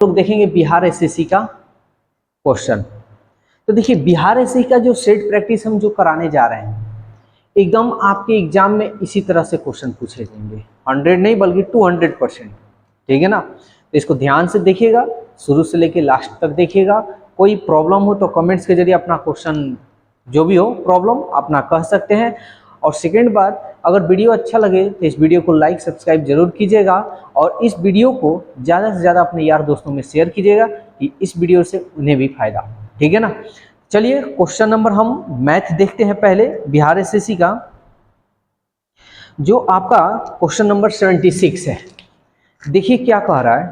लोग देखेंगे बिहार एसएससी का क्वेश्चन। तो देखिए बिहार एसएससी का जो सेट प्रैक्टिस हम जो कराने जा रहे हैं, एकदम आपके एग्जाम में इसी तरह से क्वेश्चन पूछे जाएंगे, 100 नहीं बल्कि 200%। ठीक है ना। तो इसको ध्यान से देखिएगा, शुरू से लेके लास्ट तक देखिएगा। कोई प्रॉब्लम हो तो कमेंट्स के जरिए अपना क्वेश्चन जो भी हो प्रॉब्लम अपना कह सकते हैं। और सेकेंड बात, अगर वीडियो अच्छा लगे तो इस वीडियो को लाइक सब्सक्राइब जरूर कीजिएगा और इस वीडियो को ज़्यादा से ज़्यादा अपने यार दोस्तों में शेयर कीजिएगा कि इस वीडियो से उन्हें भी फायदा। ठीक है ना। चलिए क्वेश्चन नंबर हम मैथ देखते हैं पहले बिहार एसएससी का, जो आपका क्वेश्चन नंबर 76 है। देखिए क्या कह रहा है,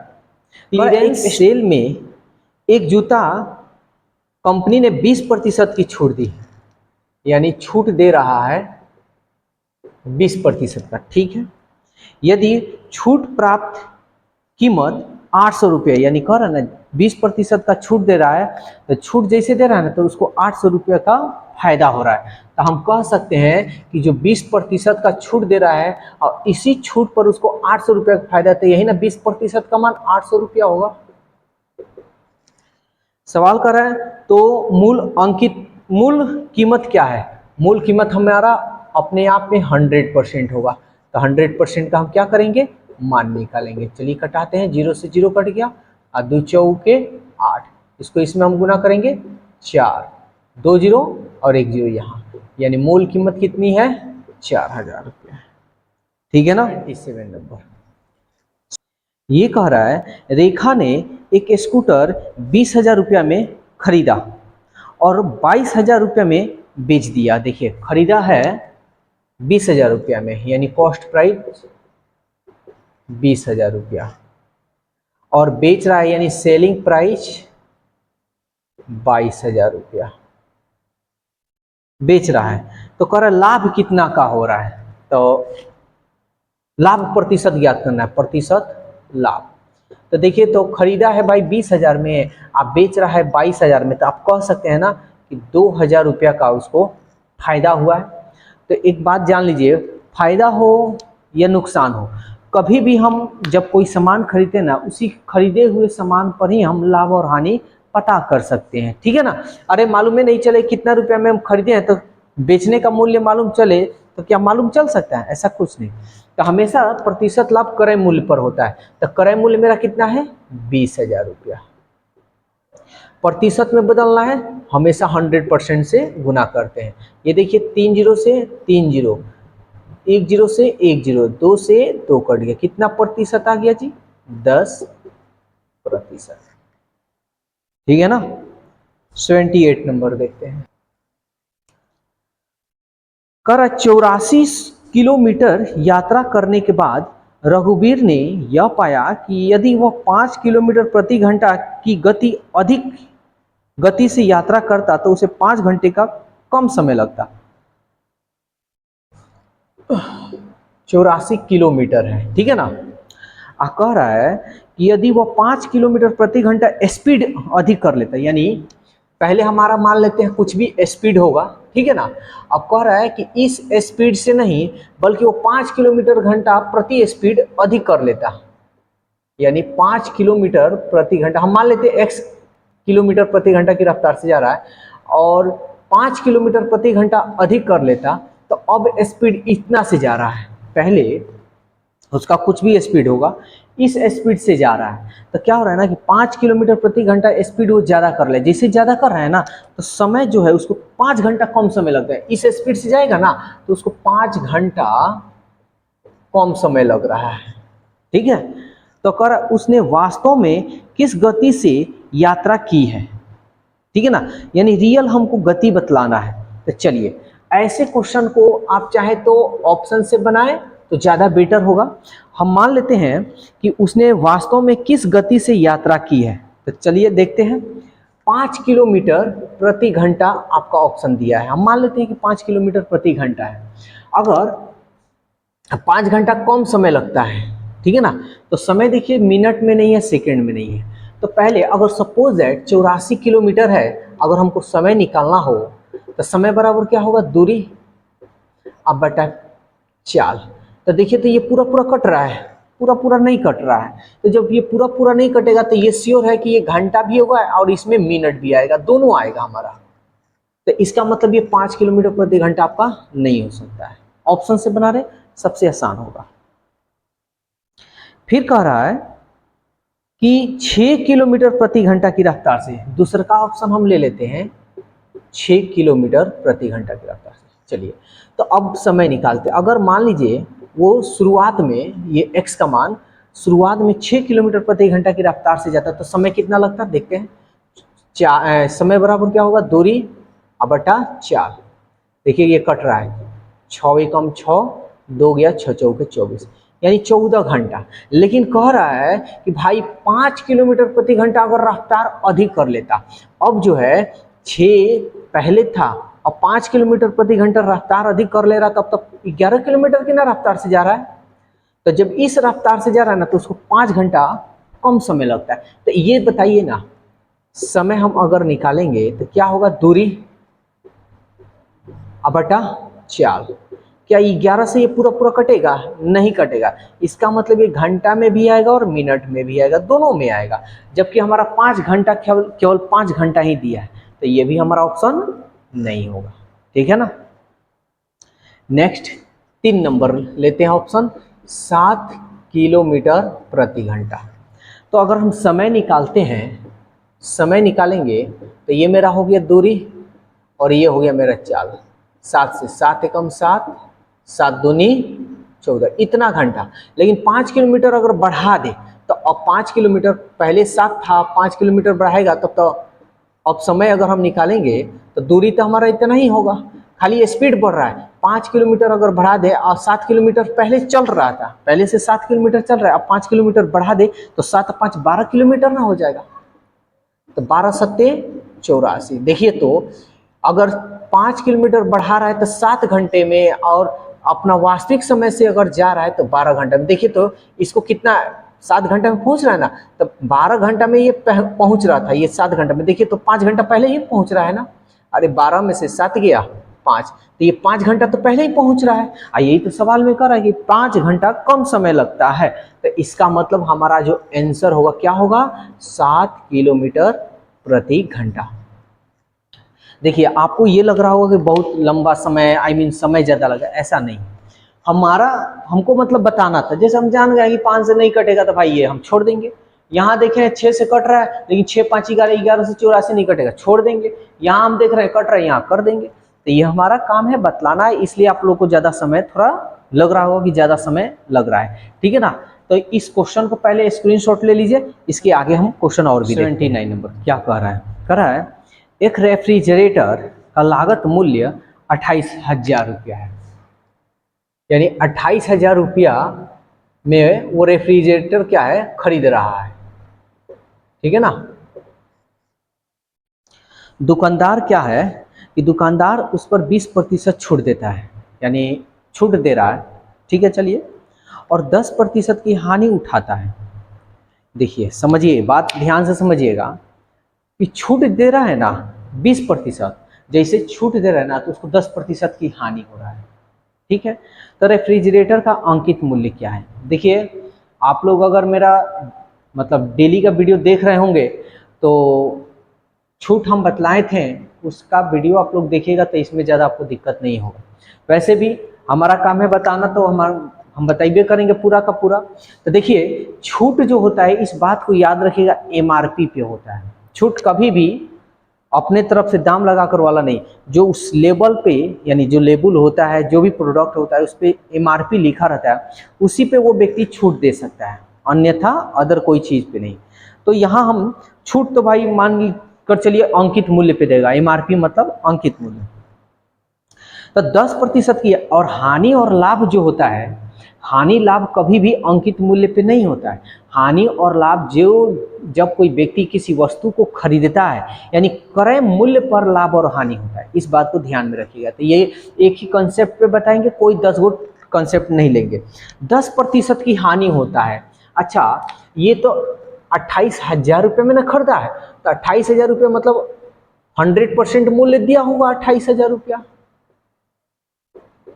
क्लीयरेंस सेल में एक जूता कंपनी ने 20% की छूट दी, यानी छूट दे रहा है 20% का। ठीक है। यदि छूट प्राप्त कीमत 800 रुपये, यानी कह रहा है ना 20% का छूट दे रहा है, तो छूट जैसे दे रहा है ना तो उसको 800 रुपये का फायदा हो रहा है। तो हम कह सकते हैं कि जो 20% का छूट दे रहा है और इसी छूट पर उसको 800 रुपये का फायदा, तो यही ना 20% का मान 800 रुपया होगा। सवाल कर रहा है तो मूल कीमत क्या है। मूल कीमत हमारा अपने आप में 100% होगा, तो 100% का हम क्या करेंगे, मान निकालेंगे। चलिए कटाते हैं, 0 से 0 कट गया और 2 चौके 8, इसको इसमें हम गुना करेंगे 4, 2 0 और 1 0 यहाँ, यानी मूल कीमत कितनी है 4000 रुपया। ठीक है ना। 97 नंबर ये कह रहा है रेखा ने एक स्कूटर 20,000 रुपया में खरीदा और 22,000 रुपया में बेच दिया। देखिए खरीदा है 20,000 रुपया में, यानी कॉस्ट प्राइस 20,000 रुपया, और बेच रहा है यानी सेलिंग प्राइस 22,000 रुपया बेच रहा है। तो कह रहा है लाभ कितना का हो रहा है, तो लाभ प्रतिशत ज्ञात करना है, प्रतिशत लाभ। तो देखिए तो खरीदा है भाई 20,000 में, आप बेच रहा है 22,000 में, तो आप कह सकते हैं ना कि 2,000 रुपया का उसको फायदा हुआ है। तो एक बात जान लीजिए, फायदा हो या नुकसान हो, कभी भी हम जब कोई सामान खरीदते ना, उसी खरीदे हुए सामान पर ही हम लाभ और हानि पता कर सकते हैं। ठीक है ना। अरे मालूम ही नहीं चले कितना रुपया में हम खरीदे हैं, तो बेचने का मूल्य मालूम चले तो क्या मालूम चल सकता है, ऐसा कुछ नहीं। तो हमेशा प्रतिशत लाभ क्रय मूल्य पर होता है। तो क्रय मूल्य मेरा कितना है 20,000 रुपया, प्रतिशत में बदलना है, हमेशा 100% से गुना करते हैं। ये देखिए 3 0 से 3 0, 1 0 से 1 0, 2 से 2 कट गया, कितना प्रतिशत आ गया जी 10%। ठीक है ना। 78 नंबर देखते हैं। कर 84 किलोमीटर यात्रा करने के बाद रघुवीर ने यह पाया कि यदि वह 5 किलोमीटर प्रति घंटा की अधिक गति से यात्रा करता तो उसे 5 घंटे का कम समय लगता। 84 किलोमीटर है, ठीक है ना। कह रहा है कि यदि वह 5 किलोमीटर प्रति घंटा स्पीड अधिक कर लेता, यानी पहले हमारा मान लेते हैं कुछ भी स्पीड होगा, ठीक है ना। अब कह रहा है कि इस स्पीड से नहीं बल्कि वो 5 किलोमीटर घंटा प्रति स्पीड अधिक कर लेता, यानी 5 किलोमीटर प्रति घंटा, हम मान लेते हैं x किलोमीटर प्रति घंटा की रफ्तार से जा रहा है और 5 किलोमीटर प्रति घंटा अधिक कर लेता, तो अब स्पीड इतना से जा रहा है, पहले उसका कुछ भी स्पीड होगा इस स्पीड से जा रहा है, तो क्या हो रहा है ना कि 5 किलोमीटर प्रति घंटा स्पीड वो ज़्यादा कर ले, जैसे ज़्यादा कर रहा है ना तो समय जो है उसको 5 घंटा कम समय लगता है। इस स्पीड से जाएगा ना तो उसको 5 घंटा कम समय लग रहा है। ठीक है। तो कर उसने वास्तव में किस गति से यात्रा की है, ठीक है ना, यानी रियल हमको गति बतलाना है। तो चलिए ऐसे क्वेश्चन को आप चाहे तो ऑप्शन से बनाएं तो ज़्यादा बेटर होगा। हम मान लेते हैं कि उसने वास्तव में किस गति से यात्रा की है, तो चलिए देखते हैं। 5 किलोमीटर प्रति घंटा आपका ऑप्शन दिया है, हम मान लेते हैं कि 5 किलोमीटर प्रति घंटा है। अगर 5 घंटा कम समय लगता है, ठीक है ना, तो समय देखिए मिनट में नहीं है सेकंड में नहीं है। तो पहले अगर सपोज दैट 84 किलोमीटर है, अगर हमको समय निकालना हो तो समय बराबर क्या होगा, दूरी अब बटा चाल। तो देखिए तो ये पूरा पूरा कट रहा है, पूरा पूरा नहीं कट रहा है। तो जब ये पूरा पूरा नहीं कटेगा तो ये श्योर है कि ये घंटा भी होगा और इसमें मिनट भी आएगा, दोनों आएगा हमारा। तो इसका मतलब ये 5 किलोमीटर प्रति घंटा आपका नहीं हो सकता है। ऑप्शन से बना रहे, सबसे आसान होगा। फिर कह रहा है कि 6 किलोमीटर प्रति घंटा की रफ्तार से, दूसरा का ऑप्शन हम ले लेते हैं 6 किलोमीटर प्रति घंटा की रफ्तार से। चलिए, तो अब समय निकालते। अगर मान लीजिए वो शुरुआत में ये x का मान शुरुआत में 6 किलोमीटर प्रति घंटा की रफ्तार से जाता है तो समय कितना लगता है देखते हैं। समय बराबर क्या होगा, दूरी बटा 4। देखिए ये कट रहा है, 6 एकम 6, 2 गया 6 चौके 24, यानी 14 घंटा। लेकिन कह रहा है कि भाई 5 किलोमीटर प्रति घंटा अगर रफ्तार अधिक कर लेता, अब जो है 6 पहले था, अब 5 किलोमीटर प्रति घंटा रफ्तार अधिक कर ले रहा, तब तक 11 किलोमीटर की ना रफ्तार से जा रहा है। तो जब इस रफ्तार से जा रहा है ना तो उसको 5 घंटा कम समय लगता है। तो ये बताइए ना, समय हम अगर निकालेंगे तो क्या होगा, दूरी बटा 4। क्या 11 से ये पूरा पूरा कटेगा, नहीं कटेगा। इसका मतलब ये घंटा में भी आएगा और मिनट में भी आएगा, दोनों में आएगा। जबकि हमारा 5 घंटा केवल 5 घंटा ही दिया है, तो ये भी हमारा ऑप्शन नहीं होगा। ठीक है ना। नेक्स्ट 3 नंबर लेते हैं ऑप्शन, 7 किलोमीटर प्रति घंटा। तो अगर हम समय निकालते हैं, समय निकालेंगे तो ये मेरा हो गया दूरी और ये हो गया मेरा चाल। 7 से 7 एकम 7, 7 दूनी 14, इतना घंटा। लेकिन 5 किलोमीटर अगर बढ़ा दे तो अब 5 किलोमीटर, पहले 7 था, 5 किलोमीटर बढ़ाएगा तब तो अब समय अगर हम निकालेंगे तो दूरी तो हमारा इतना ही होगा, खाली स्पीड बढ़ रहा है। 5 किलोमीटर अगर बढ़ा दे और 7 किलोमीटर पहले चल रहा था, पहले से 7 किलोमीटर चल रहा है, अब 5 किलोमीटर बढ़ा दे तो 7 5 12 किलोमीटर ना हो जाएगा। तो 12 सत्ते 84। देखिए तो अगर 5 किलोमीटर बढ़ा रहा है तो 7 घंटे में, और अपना वास्तविक समय से अगर जा रहा है तो 12 घंटे में। देखिए तो इसको कितना 7 घंटे में पहुंच रहा है ना, तो 12 घंटा में ये पहुंच रहा था, ये 7 घंटे में। देखिए तो 5 घंटा पहले ही पहुंच रहा है ना। अरे 12 में से 7 गया 5, तो ये 5 घंटा तो पहले ही पहुंच रहा है। यही तो सवाल में कर रहा है कि 5 घंटा कम समय लगता है। तो इसका मतलब हमारा जो आंसर होगा क्या होगा, 7 किलोमीटर प्रति घंटा। देखिए आपको ये लग रहा होगा कि बहुत लंबा समय, समय ज़्यादा लगा, ऐसा नहीं। हमको मतलब बताना था, जैसे हम जान गए कि 5 से नहीं कटेगा तो भाई ये हम छोड़ देंगे। यहाँ देखें 6 से कट रहा है, लेकिन 6 5 11, 11 से 84 नहीं कटेगा, छोड़ देंगे। यहाँ हम देख रहे हैं कट रहा है, यहाँ कर देंगे। तो ये हमारा काम है बतलाना है, इसलिए आप लोग को ज़्यादा समय थोड़ा लग रहा होगा कि ज़्यादा समय लग रहा है। ठीक है ना। तो इस क्वेश्चन को पहले स्क्रीनशॉट ले लीजिए, इसके आगे हम क्वेश्चन और भी 79 नंबर क्या कह रहा है, एक रेफ्रिजरेटर का लागत मूल्य 28,000 रुपया है, यानी 28,000 रुपया में वो रेफ्रिजरेटर क्या है, खरीद रहा है। ठीक है ना। दुकानदार क्या है कि दुकानदार उस पर 20% छूट देता है, यानी छूट दे रहा है। ठीक है चलिए, और 10% की हानि उठाता है। देखिए समझिए, बात ध्यान से समझिएगा कि छूट दे रहा है ना 20%, जैसे छूट दे रहा है ना तो उसको 10% की हानि हो रहा है। ठीक है। तो रेफ्रिजरेटर का अंकित मूल्य क्या है। देखिए आप लोग अगर मेरा मतलब डेली का वीडियो देख रहे होंगे तो छूट हम बतलाए थे, उसका वीडियो आप लोग देखिएगा तो इसमें ज़्यादा आपको दिक्कत नहीं होगा। वैसे भी हमारा काम है बताना, तो हम बताइए करेंगे पूरा का पूरा। तो देखिए छूट जो होता है, इस बात को याद रखिएगा, एमआरपी पे होता है। छूट कभी भी अपने तरफ से दाम लगाकर वाला नहीं, जो उस लेबल पे, यानी जो लेबल होता है, जो भी प्रोडक्ट होता है उस पर एमआरपी लिखा रहता है, उसी पे वो व्यक्ति छूट दे सकता है, अन्यथा अदर कोई चीज़ पे नहीं। तो यहाँ हम छूट तो भाई मान कर चलिए अंकित मूल्य पे देगा, एमआरपी मतलब अंकित मूल्य। तो 10% की, और हानि और लाभ जो होता है, हानि लाभ कभी भी अंकित मूल्य पे नहीं होता है। हानि और लाभ जब कोई व्यक्ति किसी वस्तु को खरीदता है, यानी क्रय मूल्य पर लाभ और हानि होता है, इस बात को ध्यान में रखिएगा। तो ये एक ही कंसेप्ट पे बताएंगे, कोई 10 गो कंसेप्ट नहीं लेंगे। 10% की हानि होता है। अच्छा ये तो 28,000 रुपये में ना खरीदा है, तो 28,000 रुपये मतलब 100% मूल्य दिया होगा 28,000 रुपया।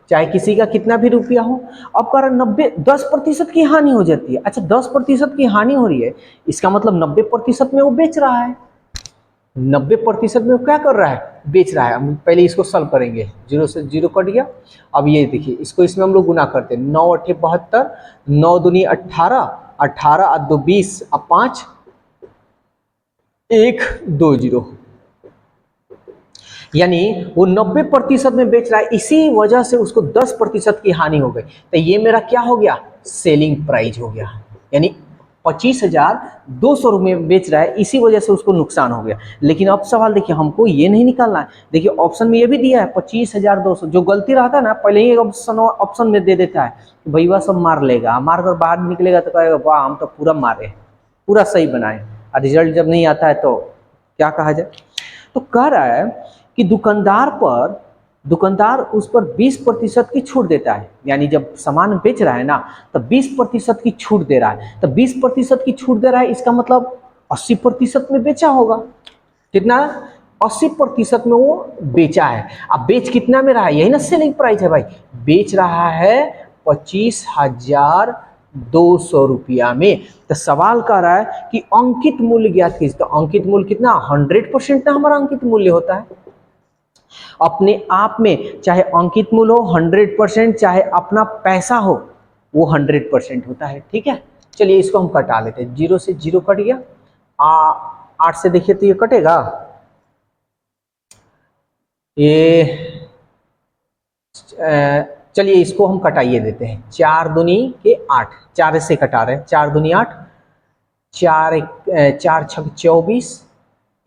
चाहे किसी का कितना भी रुपया हो। अब कह रहा 10% की हानि हो जाती है। अच्छा 10% की हानि हो रही है, इसका मतलब 90% में वो बेच रहा है। 90% में वो क्या कर रहा है, बेच रहा है। हम पहले इसको सॉल्व करेंगे, 0 से 0 कट गया। अब ये देखिए, इसको इसमें हम लोग गुना करते हैं, 9 8 72, 9 दूनी 18, 18 और 2 20 और 5 1 2 0, यानी वो 90% में बेच रहा है, इसी वजह से उसको 10% की हानि हो गई। तो ये मेरा क्या हो गया, सेलिंग प्राइस हो गया, यानी 25,200 रुपये में बेच रहा है, इसी वजह से उसको नुकसान हो गया। लेकिन अब सवाल देखिए, हमको ये नहीं निकालना है। देखिए ऑप्शन में ये भी दिया है 25,200, जो गलती रहता है ना पहले ही ऑप्शन में दे देता है, भैया सब मार लेगा, मार कर बाहर निकलेगा तो कहेगा वाह हम तो पूरा मारे, पूरा सही बनाए, और रिजल्ट जब नहीं आता है तो क्या कहा जाए। तो कह रहा है कि दुकानदार उस पर 20% की छूट देता है, यानी जब सामान बेच रहा है ना तो 20% की छूट दे रहा है। तो 20% की छूट दे रहा है, इसका मतलब 80% में बेचा होगा। कितना, 80% में वो बेचा है। अब बेच कितना में रहा है, यही ना सेलिंग प्राइस है भाई। बेच रहा है 25,200 रुपया में। तो सवाल कर रहा है कि अंकित मूल्य ज्ञात कीजिए। तो अंकित मूल्य कितना, 100% ना हमारा अंकित मूल्य होता है अपने आप में, चाहे अंकित मूल्य हो 100%, चाहे अपना पैसा हो वो 100% होता है। ठीक है, चलिए इसको हम कटा लेते हैं। 0 से 0 कट गया, 8 से देखिए तो ये कटेगा, ये चलिए इसको हम कटाइए देते हैं। 4 दूनी के 8, 4 से कटा रहे हैं, 4 दूनी 8, 4 छक 24,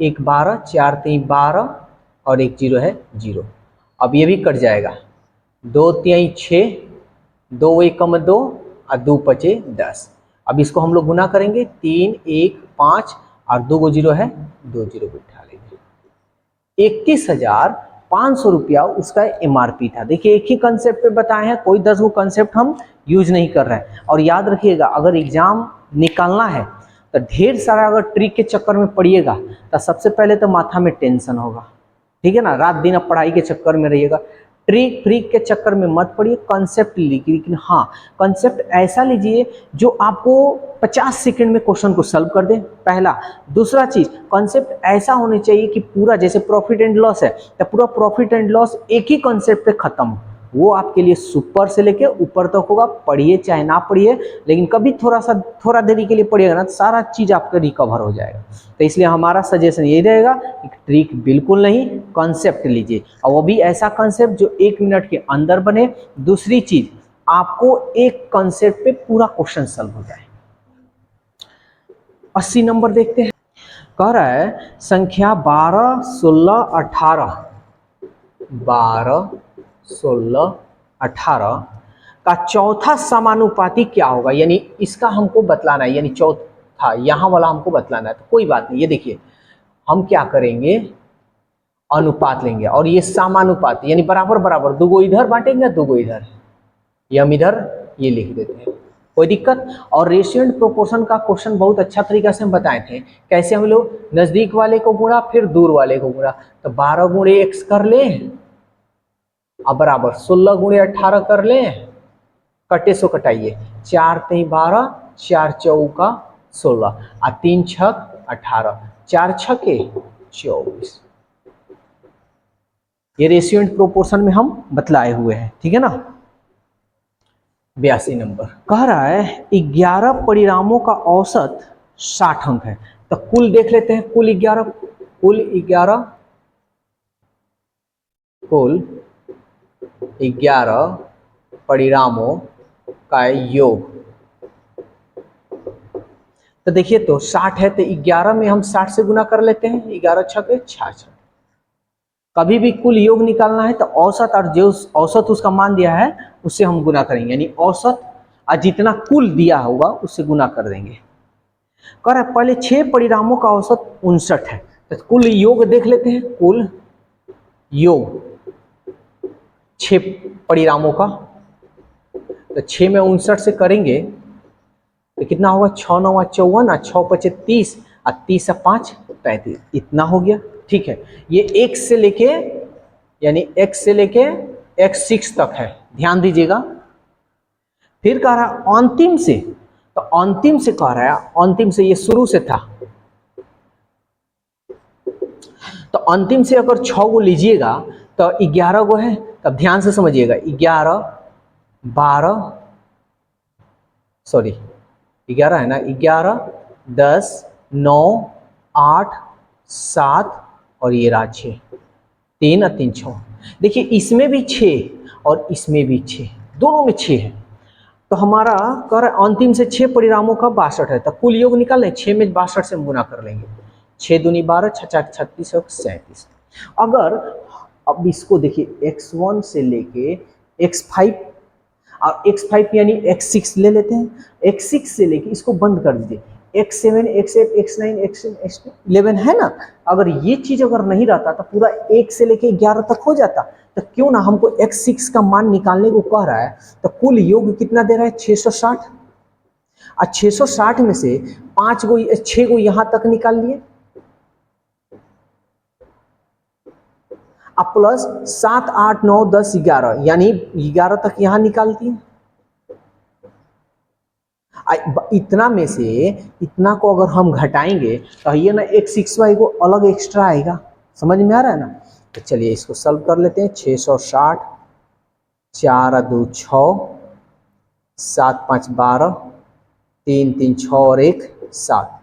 1 12, 4 3 12 और 1 0 है 0। अब ये भी कट जाएगा, 2 3 6, 2 1 2 और 2 5 10। अब इसको हम लोग गुना करेंगे, 3 1 5 और 2 को 0 है, 2 0 बिठा लेंगे। 31,500 रुपया उसका MRP था। देखिए एक ही कंसेप्ट पे बताए हैं, कोई 10 वो कंसेप्ट हम यूज नहीं कर रहे हैं। और याद रखिएगा, अगर एग्जाम निकालना है तो ढेर सारा अगर ट्रिक के चक्कर में पड़िएगा तो सबसे पहले तो माथा में टेंशन होगा। ठीक है ना, रात दिन अब पढ़ाई के चक्कर में रहिएगा, ट्रिक के चक्कर में मत पड़िए, कंसेप्ट लीजिए। लेकिन हाँ, कंसेप्ट ऐसा लीजिए जो आपको 50 सेकंड में क्वेश्चन को सॉल्व कर दे, पहला। दूसरा चीज, कंसेप्ट ऐसा होना चाहिए कि पूरा, जैसे प्रॉफिट एंड लॉस है तो पूरा प्रॉफिट एंड लॉस एक ही कंसेप्ट पे खत्म हो, वो आपके लिए सुपर से लेके ऊपर तक होगा। पढ़िए चाहे ना पढ़िए, लेकिन कभी थोड़ा देरी के लिए पढ़िएगा ना, सारा चीज आपका रिकवर हो जाएगा। तो इसलिए हमारा सजेशन यही रहेगा कि ट्रिक बिल्कुल नहीं, कॉन्सेप्ट लीजिए, और वो भी ऐसा कॉन्सेप्ट जो 1 मिनट के अंदर बने। दूसरी चीज, आपको एक कॉन्सेप्ट पे पूरा क्वेश्चन सॉल्व हो जाए। 80 नंबर देखते हैं। कह रहा है संख्या 12 16 18, 12 16 18 का चौथा समानुपाती क्या होगा, यानी इसका हमको बतलाना है, यानी चौथा यहां वाला हमको बतलाना है। तो कोई बात नहीं, ये देखिए हम क्या करेंगे, अनुपात लेंगे और ये समानुपात यानी बराबर बराबर, 2 गो इधर बांटेंगे 2 गो इधर, ये हम इधर ये लिख देते हैं, कोई दिक्कत। और रेशियो एंड प्रोपोर्शन का क्वेश्चन बहुत अच्छा तरीका से हम बताए थे, कैसे हम लोग नजदीक वाले को गुणा फिर दूर वाले को गुणा। तो 12 गुणे x कर ले अब बराबर 16 गुणे 18 कर ले, कटे सो कटाइए, 4 3 12, 4 चौका 16 और 3 छक 18, 4 छके 24। ये रेशियो एंड प्रोपोर्शन में हम बतलाए हुए हैं। ठीक है ना। 82 नंबर कह रहा है 11 परिणामों का औसत 60 अंक है। तो कुल देख लेते हैं, कुल 11 परिणामों का योग। तो देखिए तो 60 है तो 11 में हम 60 से गुना कर लेते हैं, 11 छके 66। कभी भी कुल योग निकालना है तो औसत और जो औसत उसका मान दिया है उससे हम गुना करेंगे, यानी औसत और जितना कुल दिया होगा उससे गुना कर देंगे। कह रहा है पहले 6 परिणामों का औसत 59 है, तो कुल योग देख लेते हैं। कुल योग 6 परिणामों का, तो 6 में 59 से करेंगे तो कितना होगा, 6 9 54 और 6 5 30 और 30 5 35, इतना हो गया। ठीक है, ये x से लेके यानी x से लेके x6 तक है, ध्यान दीजिएगा। फिर कह रहा है अंतिम से, तो अंतिम से कह रहा है, अंतिम से ये शुरू से था, तो अंतिम से अगर 6 गो लीजिएगा तो 11 गो है। तब ध्यान से समझिएगा, 11 12 सॉरी 11 है ना, 11 10 9 8 7 और ये रहा 6, 3 और 3 6। देखिए इसमें भी 6 और इसमें भी 6, दोनों में 6 है। तो हमारा कर अंतिम से 6 परिणामों का 62 है। तो कुल योग निकाल लें, 6 में 62 से हम गुना कर लेंगे। 6 दूनी 12, 6 6 36 और 37। अगर अब इसको देखिए x1 से लेके x5 और x5 यानी x6 ले लेते हैं, x6 से लेके इसको बंद कर दीजिए, x7 x8 x9 x10 x11 है ना। अगर ये चीज अगर नहीं रहता तो पूरा 1 से लेके 11 तक हो जाता। तो क्यों ना हमको x6 का मान निकालने को कह रहा है, तो कुल योग कितना दे रहा है 660। और 660 में से 6 गो यहां तक निकाल लिए, अब प्लस 7 8 9 10 11 यानी 11 तक यहां निकालती है। इतना में से इतना को अगर हम घटाएंगे तो ये ना x6y को अलग एक्स्ट्रा आएगा। समझ में आ रहा है ना। तो चलिए इसको सॉल्व कर लेते हैं। 660, 4 2 6, 7 5 12, 3 3 6 और 1 7,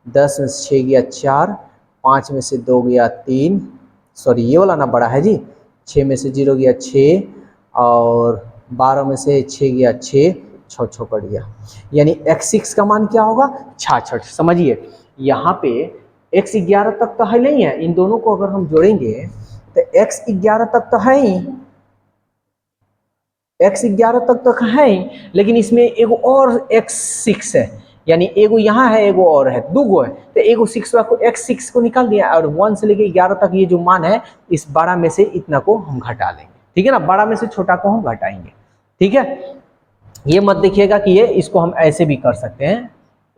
10 में से 6 गया 4, 5 में से 2 गया 3, सॉरी ये वाला ना बड़ा है जी, 6 में से 0 गया 6 और 12 में से 6 गया 6, 6 6 कट गया। यानी x6 का मान क्या होगा 66। समझिए यहाँ पे x 11 तक तो है नहीं है, इन दोनों को अगर हम जोड़ेंगे तो x 11 तक तो है ही, x 11 तक तो है ही, लेकिन इसमें एगो और x6 है, यानी एगो यहाँ है एगो और है, दो गो है। तो एगो 6 को x6 को निकाल दिया और 1 से लेके 11 तक ये जो मान है इस 12 में से इतना को हम घटा लेंगे। ठीक है ना, 12 में से छोटा को हम घटाएंगे। ठीक है, ये मत देखिएगा कि ये इसको हम ऐसे भी कर सकते हैं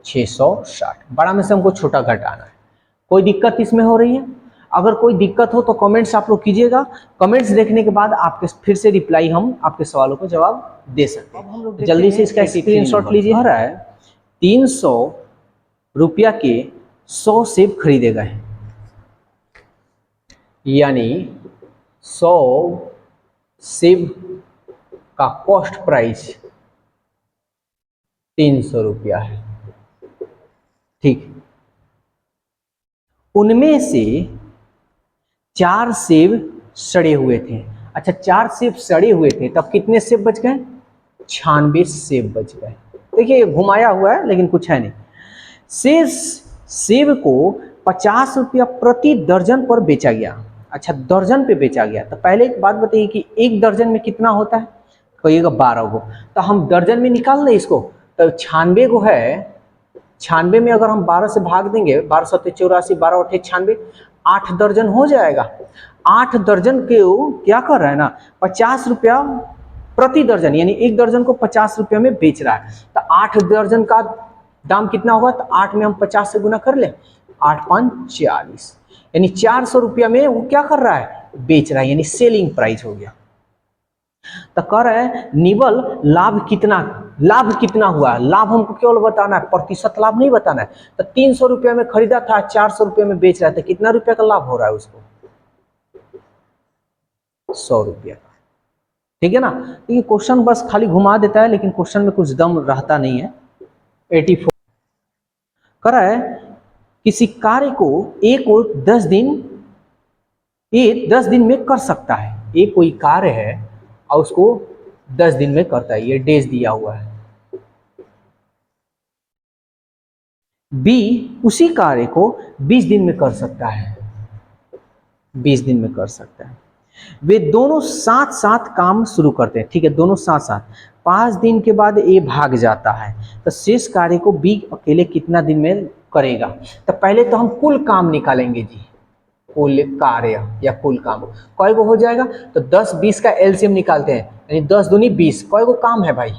660, 12 में से हमको छोटा घटाना है। कोई दिक्कत इसमें हो रही है? अगर कोई दिक्कत हो तो कमेंट्स आप लोग कीजिएगा। कमेंट्स देखने के बाद आपके फिर से रिप्लाई हम आपके सवालों को जवाब दे सकते हैं। हम लोग जल्दी से इसका स्क्रीनशॉट लीजिए। हो रहा है 300 रुपया के 100 सेब खरीदे गए, यानी 100 सेब का कॉस्ट प्राइस 300 रुपया है। ठीक, उनमें से 4 सेब सड़े हुए थे। अच्छा 4 सेब सड़े हुए थे, तब कितने सेब बच गए 96 सेब बच गए। देखिए घुमाया हुआ है लेकिन कुछ है नहीं। शेष सेब को 50 रुपया प्रति दर्जन पर बेचा गया। अच्छा दर्जन पे बेचा गया, तो पहले एक बात बताइए कि एक दर्जन में कितना होता है, कहिएगा 12 गो, तो हम दर्जन में निकाल लें इसको। तो 96 गो है, 96 में अगर हम 12 से भाग देंगे, 12 7 84, 12 8 96, 8 दर्जन हो जाएगा। 8 दर्जन के क्या कर रहा है ना 50 रुपया प्रति दर्जन, यानी एक दर्जन को 50 रुपया में बेच रहा है। तो 8 दर्जन का दाम कितना होगा, तो 8 में हम 50 से गुना कर ले, 8 5 40, यानी 400 रुपया में वो क्या कर रहा है बेच रहा है, यानी सेलिंग प्राइस हो गया। तो कह रहा है निवल लाभ कितना हुआ। लाभ हमको केवल बताना है, प्रतिशत लाभ नहीं बताना है। तो 300 रुपया में खरीदा था, 400 रुपया में बेच रहा था, कितना रुपया का लाभ हो रहा है उसको 100 रुपया का। ठीक है ना। ये क्वेश्चन बस खाली घुमा देता है, लेकिन क्वेश्चन में कुछ दम रहता नहीं है। 84 कह रहा है किसी कार्य को एक और 10 दिन में कर सकता है। एक कोई कार्य है और उसको 10 दिन में करता है, ये डेज दिया हुआ है। बी उसी कार्य को 20 दिन में कर सकता है, 20 दिन में कर सकता है। वे दोनों साथ साथ काम शुरू करते हैं। ठीक है, दोनों साथ साथ। 5 दिन के बाद ए भाग जाता है, तो शेष कार्य को बी अकेले कितना दिन में करेगा। तो पहले तो हम कुल काम निकालेंगे जी, कुल कार्य या कुल काम कई गो हो जाएगा। तो 10 20 का एलसीएम निकालते हैं, यानी 10 दूनी 20, कई गो काम है भाई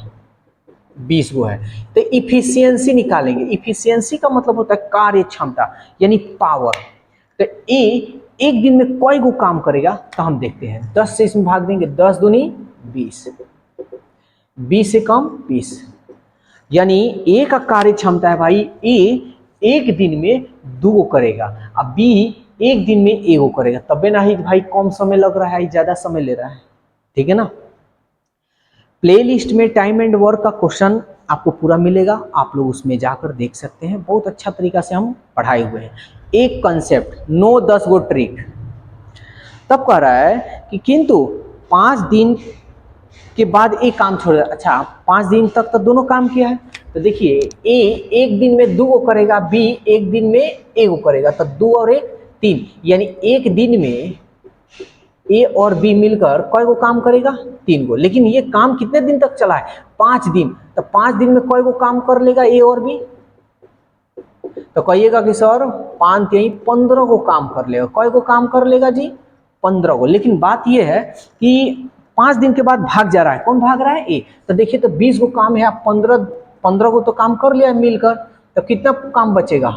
20 गो है। तो इफिशियंसी निकालेंगे। इफिशियंसी का मतलब होता है कार्य क्षमता, यानी पावर। तो ए एक दिन में कई गो काम करेगा, तो हम देखते हैं 10 से इसमें भाग देंगे, 10 दूनी 20, बी से कम 20, यानी ए का कार्य क्षमता है भाई, ए एक दिन में 2 को करेगा, अब बी एक दिन में ए को करेगा, तबे ना ही भाई कम समय लग रहा है, ज्यादा समय ले रहा है, ठीक है ना। प्लेलिस्ट में टाइम एंड वर्क का क्वेश्चन आपको पूरा मिलेगा, आप लोग उसमें जाकर देख सकते हैं, बहुत अच्छा तरीका से हम पढ़ाए हुए हैं। एक कंसेप्ट, नो 10 गो ट्रिक। तब कह रहा है कि किंतु 5 दिन के बाद एक काम छोड़, अच्छा 5 दिन तक तो दोनों काम किया है, तो देखिए ए एक दिन में 2 को करेगा, बी एक दिन में ए को करेगा, तो 2 और 1 3, यानी एक दिन में ए और बी मिलकर कई को काम करेगा, 3 को। लेकिन ये काम कितने दिन तक चला है, 5 दिन, तो 5 दिन में कई को काम कर लेगा ए और बी, तो कहिएगा कि सर 5 3 15 को काम कर लेगा, कई को काम कर लेगा जी, 15 को। लेकिन बात यह है कि 5 दिन के बाद भाग जा रहा है, कौन भाग रहा है, ए, तो देखिए तो 20 को काम है, आप 15 को तो काम कर लिया मिलकर, तो कितना काम बचेगा,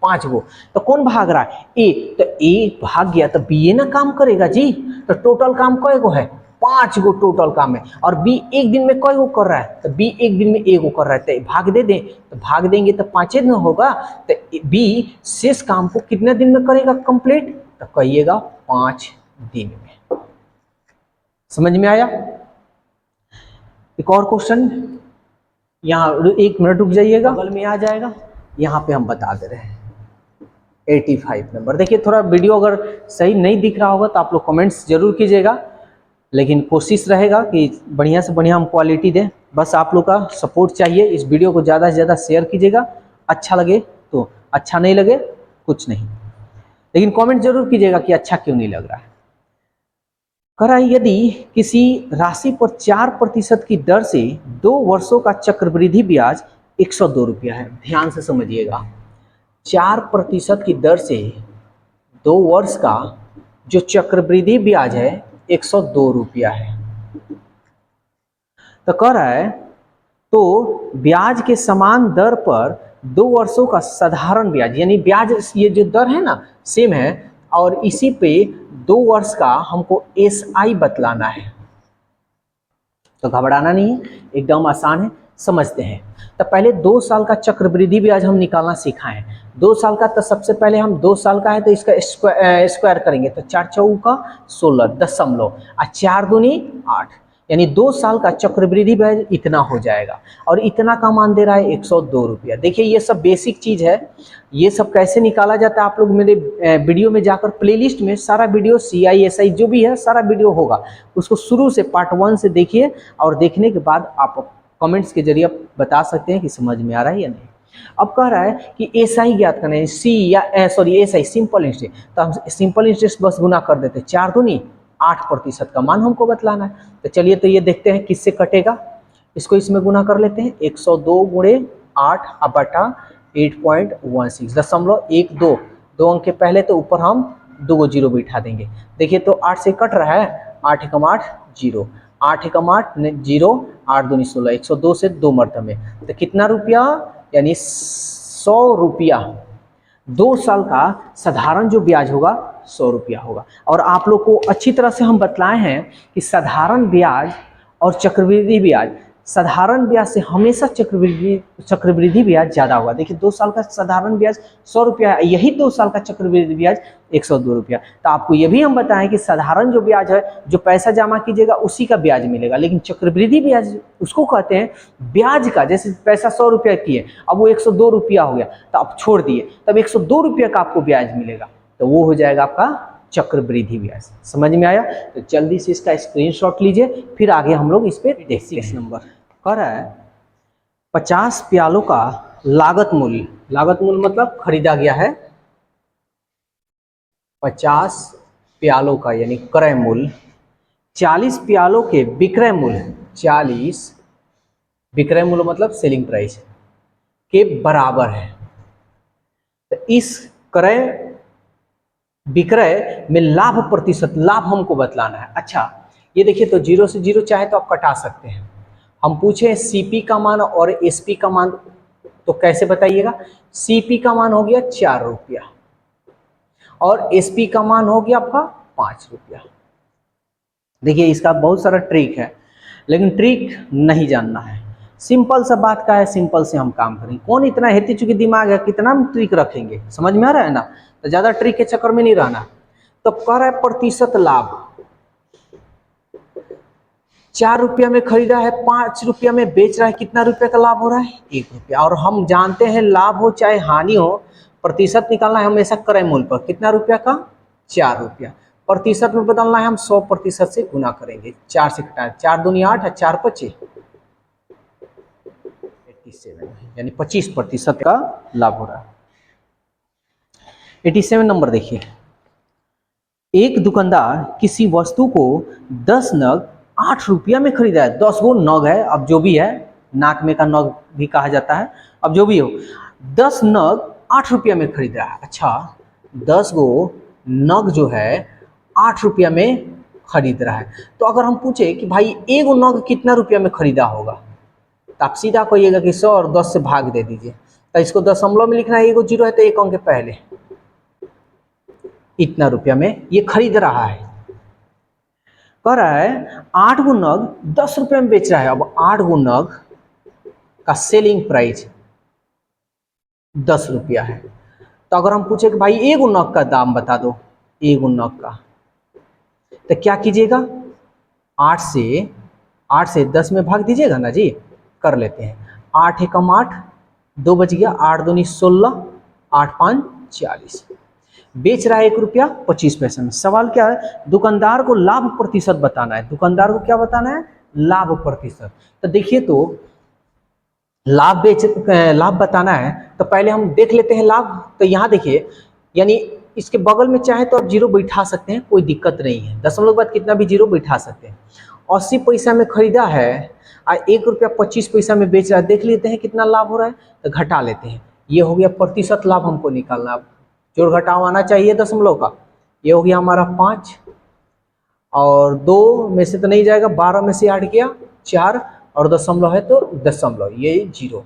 5 को, तो कौन भाग रहा है, ए, तो ए भाग गया तो बी ए ना काम करेगा जी, तो टोटल काम कई को है, 5 गो टोटल काम है, और बी एक दिन में कई को कर रहा है, तो बी एक दिन में ए को कर रहा है, तो भाग दे दें, तो भाग देंगे तो 5 दिन होगा, तो बी शेष काम को कितने दिन में करेगा कंप्लीट, तो कहिएगा 5 दिन में। समझ में आया। एक और क्वेश्चन, यहाँ 1 मिनट रुक जाइएगा, बगल में आ जाएगा, यहाँ पे हम बता दे रहे हैं 85 नंबर। देखिए थोड़ा वीडियो अगर सही नहीं दिख रहा होगा तो आप लोग कमेंट्स जरूर कीजिएगा, लेकिन कोशिश रहेगा कि बढ़िया से बढ़िया हम क्वालिटी दें, बस आप लोग का सपोर्ट चाहिए। इस वीडियो को ज़्यादा से ज़्यादा शेयर कीजिएगा, अच्छा लगे तो, अच्छा नहीं लगे कुछ नहीं, लेकिन कमेंट जरूर कीजिएगा कि अच्छा क्यों नहीं लग रहा है। कह रहा है यदि किसी राशि पर 4% की दर से 2 वर्षों का चक्रवृद्धि ब्याज 102 रुपया है, ध्यान से समझिएगा, 4% की दर से 2 वर्ष का जो चक्रवृद्धि ब्याज है 102 रुपया है। तो कह रहा है तो ब्याज के समान दर पर 2 वर्षों का साधारण ब्याज, यानी ब्याज ये जो दर है ना सेम है, और इसी पे 2 वर्ष का हमको SI बतलाना है। तो घबराना नहीं है, एकदम आसान है, समझते हैं। तो पहले 2 साल का चक्रवृद्धि ब्याज हम निकालना सीखा है। 2 साल का, तो सबसे पहले हम 2 साल का है तो इसका स्क्वायर करेंगे, तो 4 चौका 16 दशमलव, और 4 दूनी 8, यानी 2 साल का चक्रवृद्धि ब्याज इतना हो जाएगा, और इतना का मान दे रहा है 102 रुपया। देखिए ये सब बेसिक चीज़ है, ये सब कैसे निकाला जाता है आप लोग मेरे वीडियो में जाकर प्लेलिस्ट में सारा वीडियो CISI जो भी है सारा वीडियो होगा, उसको शुरू से पार्ट 1 से देखिए, और देखने के बाद आप कमेंट्स के जरिए बता सकते हैं कि समझ में आ रहा है या नहीं। अब कह रहा है कि SI ज्ञात करना है, SI सिंपल इंटरेस्ट, तो हम सिंपल इंटरेस्ट बस गुना कर देते, 4 दूनी 8% का मान हमको बतलाना है। तो चलिए तो ये देखते हैं किससे कटेगा, इसको इसमें गुना कर लेते हैं, 102 गुणे 8 बटा 8.16 दशमलव 12, 2 अंक के पहले, तो ऊपर हम 2 गो जीरो बिठा देंगे। देखिए तो 8 से कट रहा है, 8 एकम 8 जीरो, 8 एकम 8 जीरो, 8 दूनी 16, 102 से 2 मरतबे, तो कितना रुपया, यानी 100 रुपया। 2 साल का साधारण जो ब्याज होगा 100 रुपया होगा। और आप लोग को अच्छी तरह से हम बतलाए हैं कि साधारण ब्याज और चक्रवृद्धि ब्याज, साधारण ब्याज से हमेशा चक्रवृद्धि ब्याज ज़्यादा होगा। देखिए 2 साल का साधारण ब्याज 100 रुपया है, यही 2 साल का चक्रवृद्धि ब्याज 102 रुपया। तो आपको ये भी हम बताएं कि साधारण जो ब्याज है, जो पैसा जमा कीजिएगा उसी का ब्याज मिलेगा, लेकिन चक्रवृद्धि ब्याज उसको कहते हैं ब्याज का, जैसे पैसा 100 रुपया की है, अब वो 102 रुपया हो गया तो आप छोड़ दिए, तब 102 रुपया का आपको ब्याज मिलेगा, तो वो हो जाएगा आपका चक्रवृद्धि ब्याज। समझ में आया। तो जल्दी से इसका स्क्रीनशॉट लीजिए, फिर आगे हम लोग इस पे देखते हैं। नंबर कह रहा है 50 प्यालों का लागत मूल्य मतलब खरीदा गया है 50 प्यालों का, यानी क्रय मूल्य 40 प्यालों के विक्रय मूल्य, 40 विक्रय मूल्य मतलब सेलिंग प्राइस के बराबर है। तो इस क्रय विक्रय में लाभ प्रतिशत, लाभ हमको बतलाना है। अच्छा ये देखिए, तो 0 से 0 चाहे तो आप कटा सकते हैं। हम पूछे CP का मान और SP का मान, तो कैसे बताइएगा, CP का मान हो गया 4 रुपया और SP का मान हो गया आपका 5 रुपया। देखिए इसका बहुत सारा ट्रिक है। लेकिन ट्रिक नहीं जानना है, सिंपल सा बात का है, सिंपल से हम काम करेंगे। कौन इतना हेती चुकी दिमाग है, कितना हम ट्रिक रखेंगे, समझ में आ रहा है ना। तो ज़्यादा ट्रिक के चक्कर में नहीं रहना। तो कह रहा है प्रतिशत लाभ, 4 रुपया में खरीदा है, 5 रुपया में बेच रहा है, कितना रुपया का लाभ हो रहा है, 1 रुपया। और हम जानते हैं लाभ हो चाहे हानि हो, प्रतिशत निकालना है हमेशा क्रय मूल्य पर, कितना रुपया का, 4 रुपया। प्रतिशत में बदलना है, हम 100% से गुना करेंगे, 4 से घटाए, 4 दूनी 8 और 4 5 87, यानी 25% का लाभ हो रहा है। 87 नंबर देखिए, एक दुकानदार किसी वस्तु को 10 नग 8 रुपया में खरीदा है। 10 गो नग है, अब जो भी है, नाक में का नग भी कहा जाता है, अब जो भी हो, 10 नग 8 रुपया में खरीदा है। अच्छा, 10 गो नग जो है 8 रुपया में खरीद रहा है। तो अगर हम पूछे कि भाई एगो नग कितना रुपया में खरीदा होगा, तो आप सीधा कहिएगा कि 100 और 10 से भाग दे दीजिए। तो इसको दशमलव में लिखना है, एगो जीरो है तो एक अंक के पहले, इतना रुपया में ये खरीद रहा है। कह रहा है 8 गो नग 10 रुपये में बेच रहा है। अब 8 गो नग का सेलिंग प्राइस 10 रुपया है। तो अगर हम पूछे कि भाई एगो नग का दाम बता दो, एगो नग का, तो क्या कीजिएगा, 8 से 10 में भाग दीजिएगा ना जी। कर लेते हैं, 8 एकम 8, 2 बच गया, 8 दूनी 16, 8 5 40। बेच रहा है 1 रुपया 25 पैसे में। सवाल क्या है, दुकानदार को लाभ प्रतिशत बताना है। दुकानदार को क्या बताना है, लाभ प्रतिशत। तो देखिए, तो लाभ बताना है, तो पहले हम देख लेते हैं लाभ। तो यहाँ देखिए, यानी इसके बगल में चाहे तो आप जीरो बैठा सकते हैं, कोई दिक्कत नहीं है। दशमलव के बाद कितना भी जीरो बैठा सकते हैं। 80 पैसा में खरीदा है और 1 रुपया 25 पैसा में बेच रहा है, देख लेते हैं कितना लाभ हो रहा है, तो घटा लेते हैं। ये हो गया प्रतिशत लाभ, हमको निकालना। जोड़ घटाव आना चाहिए दशमलव का। ये हो गया हमारा 5, और 2 में से तो नहीं जाएगा, 12 में से 8 गया 4, और दशमलव है तो दशमलव, ये 0,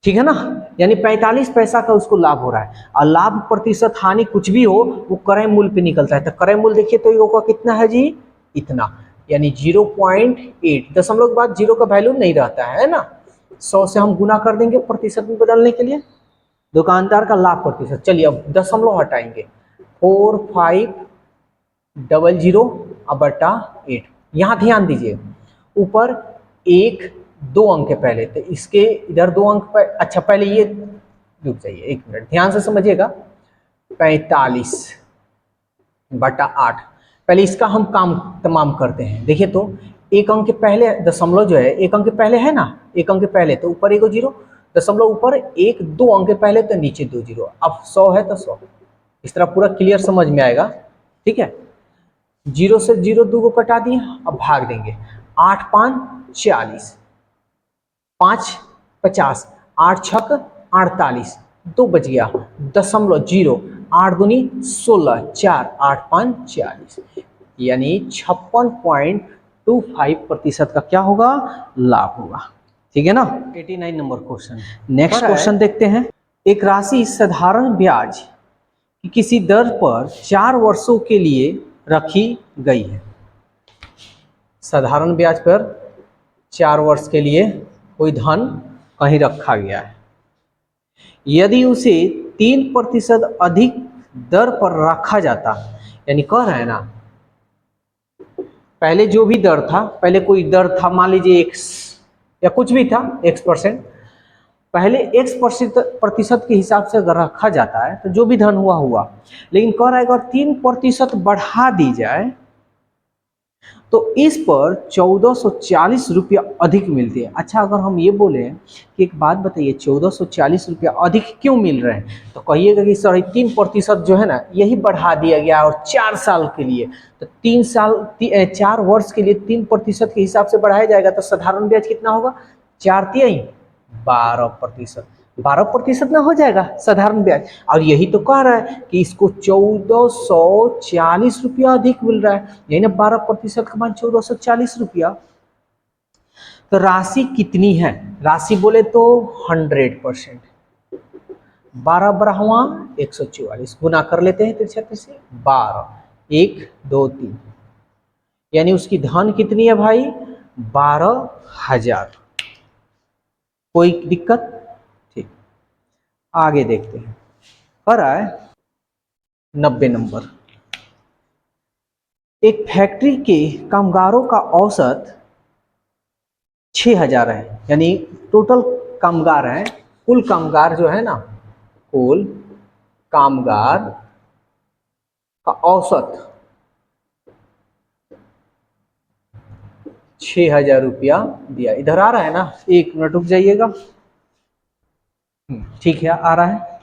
ठीक है ना। यानी 45 पैसा का उसको लाभ हो रहा है। और लाभ प्रतिशत हानि कुछ भी हो, वो क्रय मूल्य पे निकलता है। तो क्रय मूल्य देखिए तो ये कितना है जी, इतना, यानी 0.8। दशमलव के बाद 0 का वैल्यू नहीं रहता है ना। 100 से हम गुना कर देंगे प्रतिशत में बदलने के लिए। दुकानदार का लाभ प्रतिशत, चलिए अब दशमलव हटाएंगे, 4500 बटा 8। यहाँ ध्यान दीजिए, ऊपर 1 2 अंक के पहले, तो इसके इधर 2 अंक पर, अच्छा पहले ये, रुक जाइए 1 मिनट, ध्यान से समझिएगा। 45 बटा 8, पहले इसका हम काम तमाम करते हैं। देखिए तो 1 अंक के पहले दशमलव जो है, 1 अंक के पहले है ना, 1 अंक के पहले, तो ऊपर 1 जीरो, दशमलव ऊपर 1 2 अंक के पहले, तो नीचे 2 जीरो। अब 100 है तो 100, इस तरह पूरा क्लियर समझ में आएगा, ठीक है। 0 से 0 2 को कटा दिए, अब भाग देंगे, 8 5 40, 5 50, 8 छक 48, 2 बच गया, दशमलव 0, 8 दूनी 16, 4 8 5 40, यानी 56.25% का क्या होगा, लाभ होगा, ठीक है ना। 89 नंबर क्वेश्चन, नेक्स्ट क्वेश्चन देखते हैं। एक राशि साधारण ब्याज की किसी दर पर 4 वर्षों के लिए रखी गई है। साधारण ब्याज पर 4 वर्ष के लिए कोई धन कहीं रखा गया है। यदि उसे 3% अधिक दर पर रखा जाता, यानी कह रहे हैं ना, पहले जो भी दर था, पहले कोई दर था, मान लीजिए x या कुछ भी था, x%, पहले x% के हिसाब से अगर रखा जाता है तो जो भी धन हुआ हुआ, लेकिन कह रहा है अगर 3% बढ़ा दी जाए तो इस पर 1440 रुपया अधिक मिलती है। अच्छा, अगर हम ये बोले कि एक बात बताइए, 1440 रुपया अधिक क्यों मिल रहे हैं, तो कहिएगा कि सर 3% जो है ना, यही बढ़ा दिया गया और 4 साल के लिए, तो 4 वर्ष के लिए 3% के हिसाब से बढ़ाया जाएगा, तो साधारण ब्याज कितना होगा, 4 तिहाई 12%, 12% ना हो जाएगा साधारण ब्याज। और यही तो कह रहा है कि इसको 1440 रुपया अधिक मिल रहा है, यही ना 12% का मान 1440 रुपया। तो राशि कितनी है, राशि बोले तो 100%, 12 बरहवा 144, गुना कर लेते हैं 3 से 12, 1 2 3, यानी उसकी धन कितनी है भाई? 12,000। कोई दिक्कत? ठीक, आगे देखते हैं। पर आए 90 नंबर। एक फैक्ट्री के कामगारों का औसत 6,000 है, यानी टोटल कामगार हैं, कुल कामगार जो है ना, कुल कामगार का औसत 6,000 रुपया दिया। इधर आ रहा है ना? 1 मिनट रुक जाइएगा। ठीक है, आ रहा है।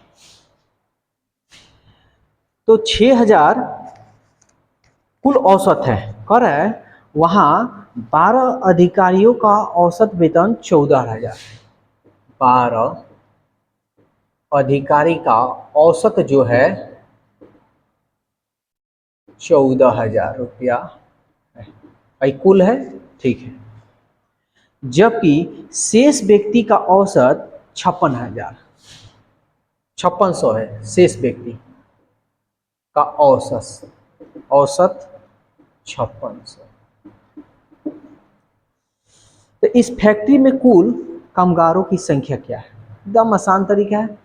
तो 6,000 कुल औसत है। कर है वहां 12 अधिकारियों का औसत वेतन 14,000। 12 अधिकारी का औसत जो है 14,000 रुपया भाई, कुल है। ठीक है, जबकि शेष व्यक्ति का औसत 56,000, 5600 है। शेष व्यक्ति का औसत 5600। तो इस फैक्ट्री में कुल कामगारों की संख्या क्या है? एकदम आसान तरीका है।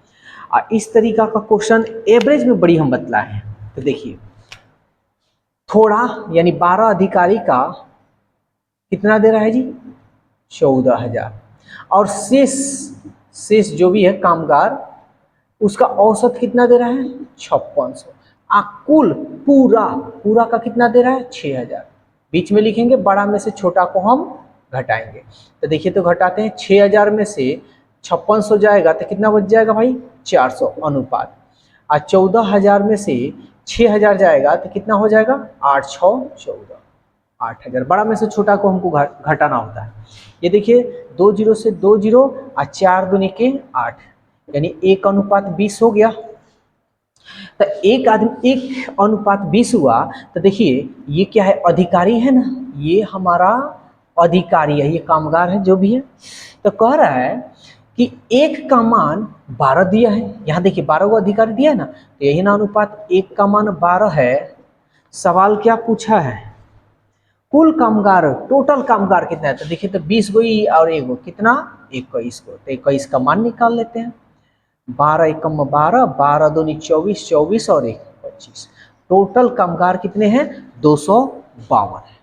इस तरीका का क्वेश्चन एवरेज में बड़ी हम बतलाए हैं। तो देखिए, थोड़ा यानी 12 अधिकारी का कितना दे रहा है जी? 14,000। और शेष जो भी है कामगार, उसका औसत कितना दे रहा है? 5600। कुल पूरा का कितना दे रहा है? 6,000। बीच में लिखेंगे, बड़ा में से छोटा को हम घटाएंगे। तो देखिए, तो घटाते हैं। 6,000 में से 5600 जाएगा तो कितना बच जाएगा भाई? 400 अनुपात। 14,000 में से 6,000 जाएगा तो कितना हो जाएगा? 8 6 14, 8,000। बड़ा में से छोटा को हमको घटाना होता है। ये देखिए, 2 जीरो से 2 जीरो और 4 दूनी के 8, यानी 1:20 हो गया। तो एक आदमी 1:20 हुआ। तो देखिए, ये क्या है? अधिकारी है ना, ये हमारा अधिकारी है, ये कामगार है जो भी है। तो कह रहा है कि एक का मान 12 दिया है। यहाँ देखिए, 12 को अधिकारी दिया है ना, तो यही ना अनुपात, एक का मान 12 है। सवाल क्या पूछा है? कुल कामगार, टोटल कामगार कितना है? तो देखिए, तो 20 गो और एक गो कितना? 21 को। तो 21 का मान निकाल लेते हैं। 12 एकम 12, 12 दूनी 24, 24 और 1 25। टोटल कामगार कितने हैं? 252 है।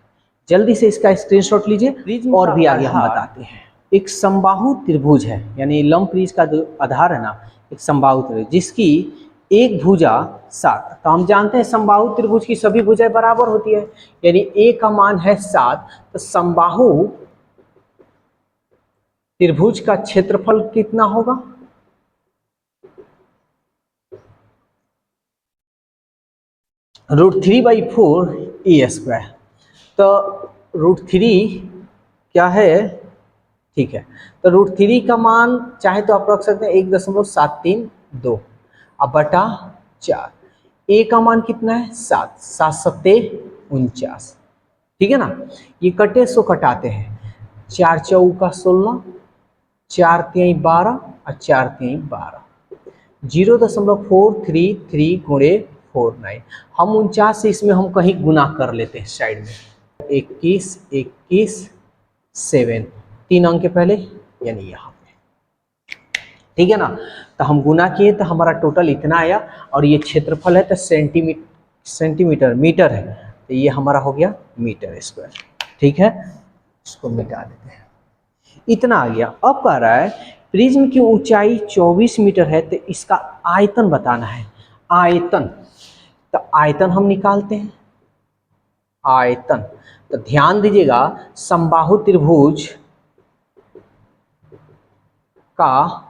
जल्दी से इसका स्क्रीनशॉट लीजिए और भी आगे हम बताते हैं। एक समबाहु त्रिभुज है, यानी लंब त्रिभुज का जो आधार है ना, एक समबाहु त्रिभुज जिसकी एक भुजा 7। तो हम जानते हैं समबाहु त्रिभुज की सभी भुजाएं बराबर होती है, यानी ए का मान है 7। तो समबाहु त्रिभुज का क्षेत्रफल कितना होगा? √3/4 a²। तो √3 क्या है? ठीक है, तो √3 का मान चाहे तो आप रख सकते हैं 1.732 अब बटा 4। ए का मान कितना है? 7, 7 सत्ते 49। ठीक है ना? ये कटे सो कटाते हैं। 4 चौका 16, 4 तिहाई 12 और 4 तिहाई 12। 0.433 गुणे 49। हम 49 से इसमें हम कहीं गुना कर लेते हैं साइड में। 21 21 7, 3 अंक के पहले, यानी यहाँ पे। ठीक है ना? तो हम गुना किए तो हमारा टोटल इतना आया। और ये क्षेत्रफल है तो सेंटीमीटर मीटर है, तो ये हमारा हो गया मीटर स्क्वायर। ठीक है, इसको मिटा देते हैं। इतना आ गया। अब कह रहा है प्रिज्म की ऊंचाई 24 मीटर है, तो इसका आयतन बताना है। आयतन, तो आयतन हम निकालते हैं। आयतन, तो ध्यान दीजिएगा, समबाहु त्रिभुज का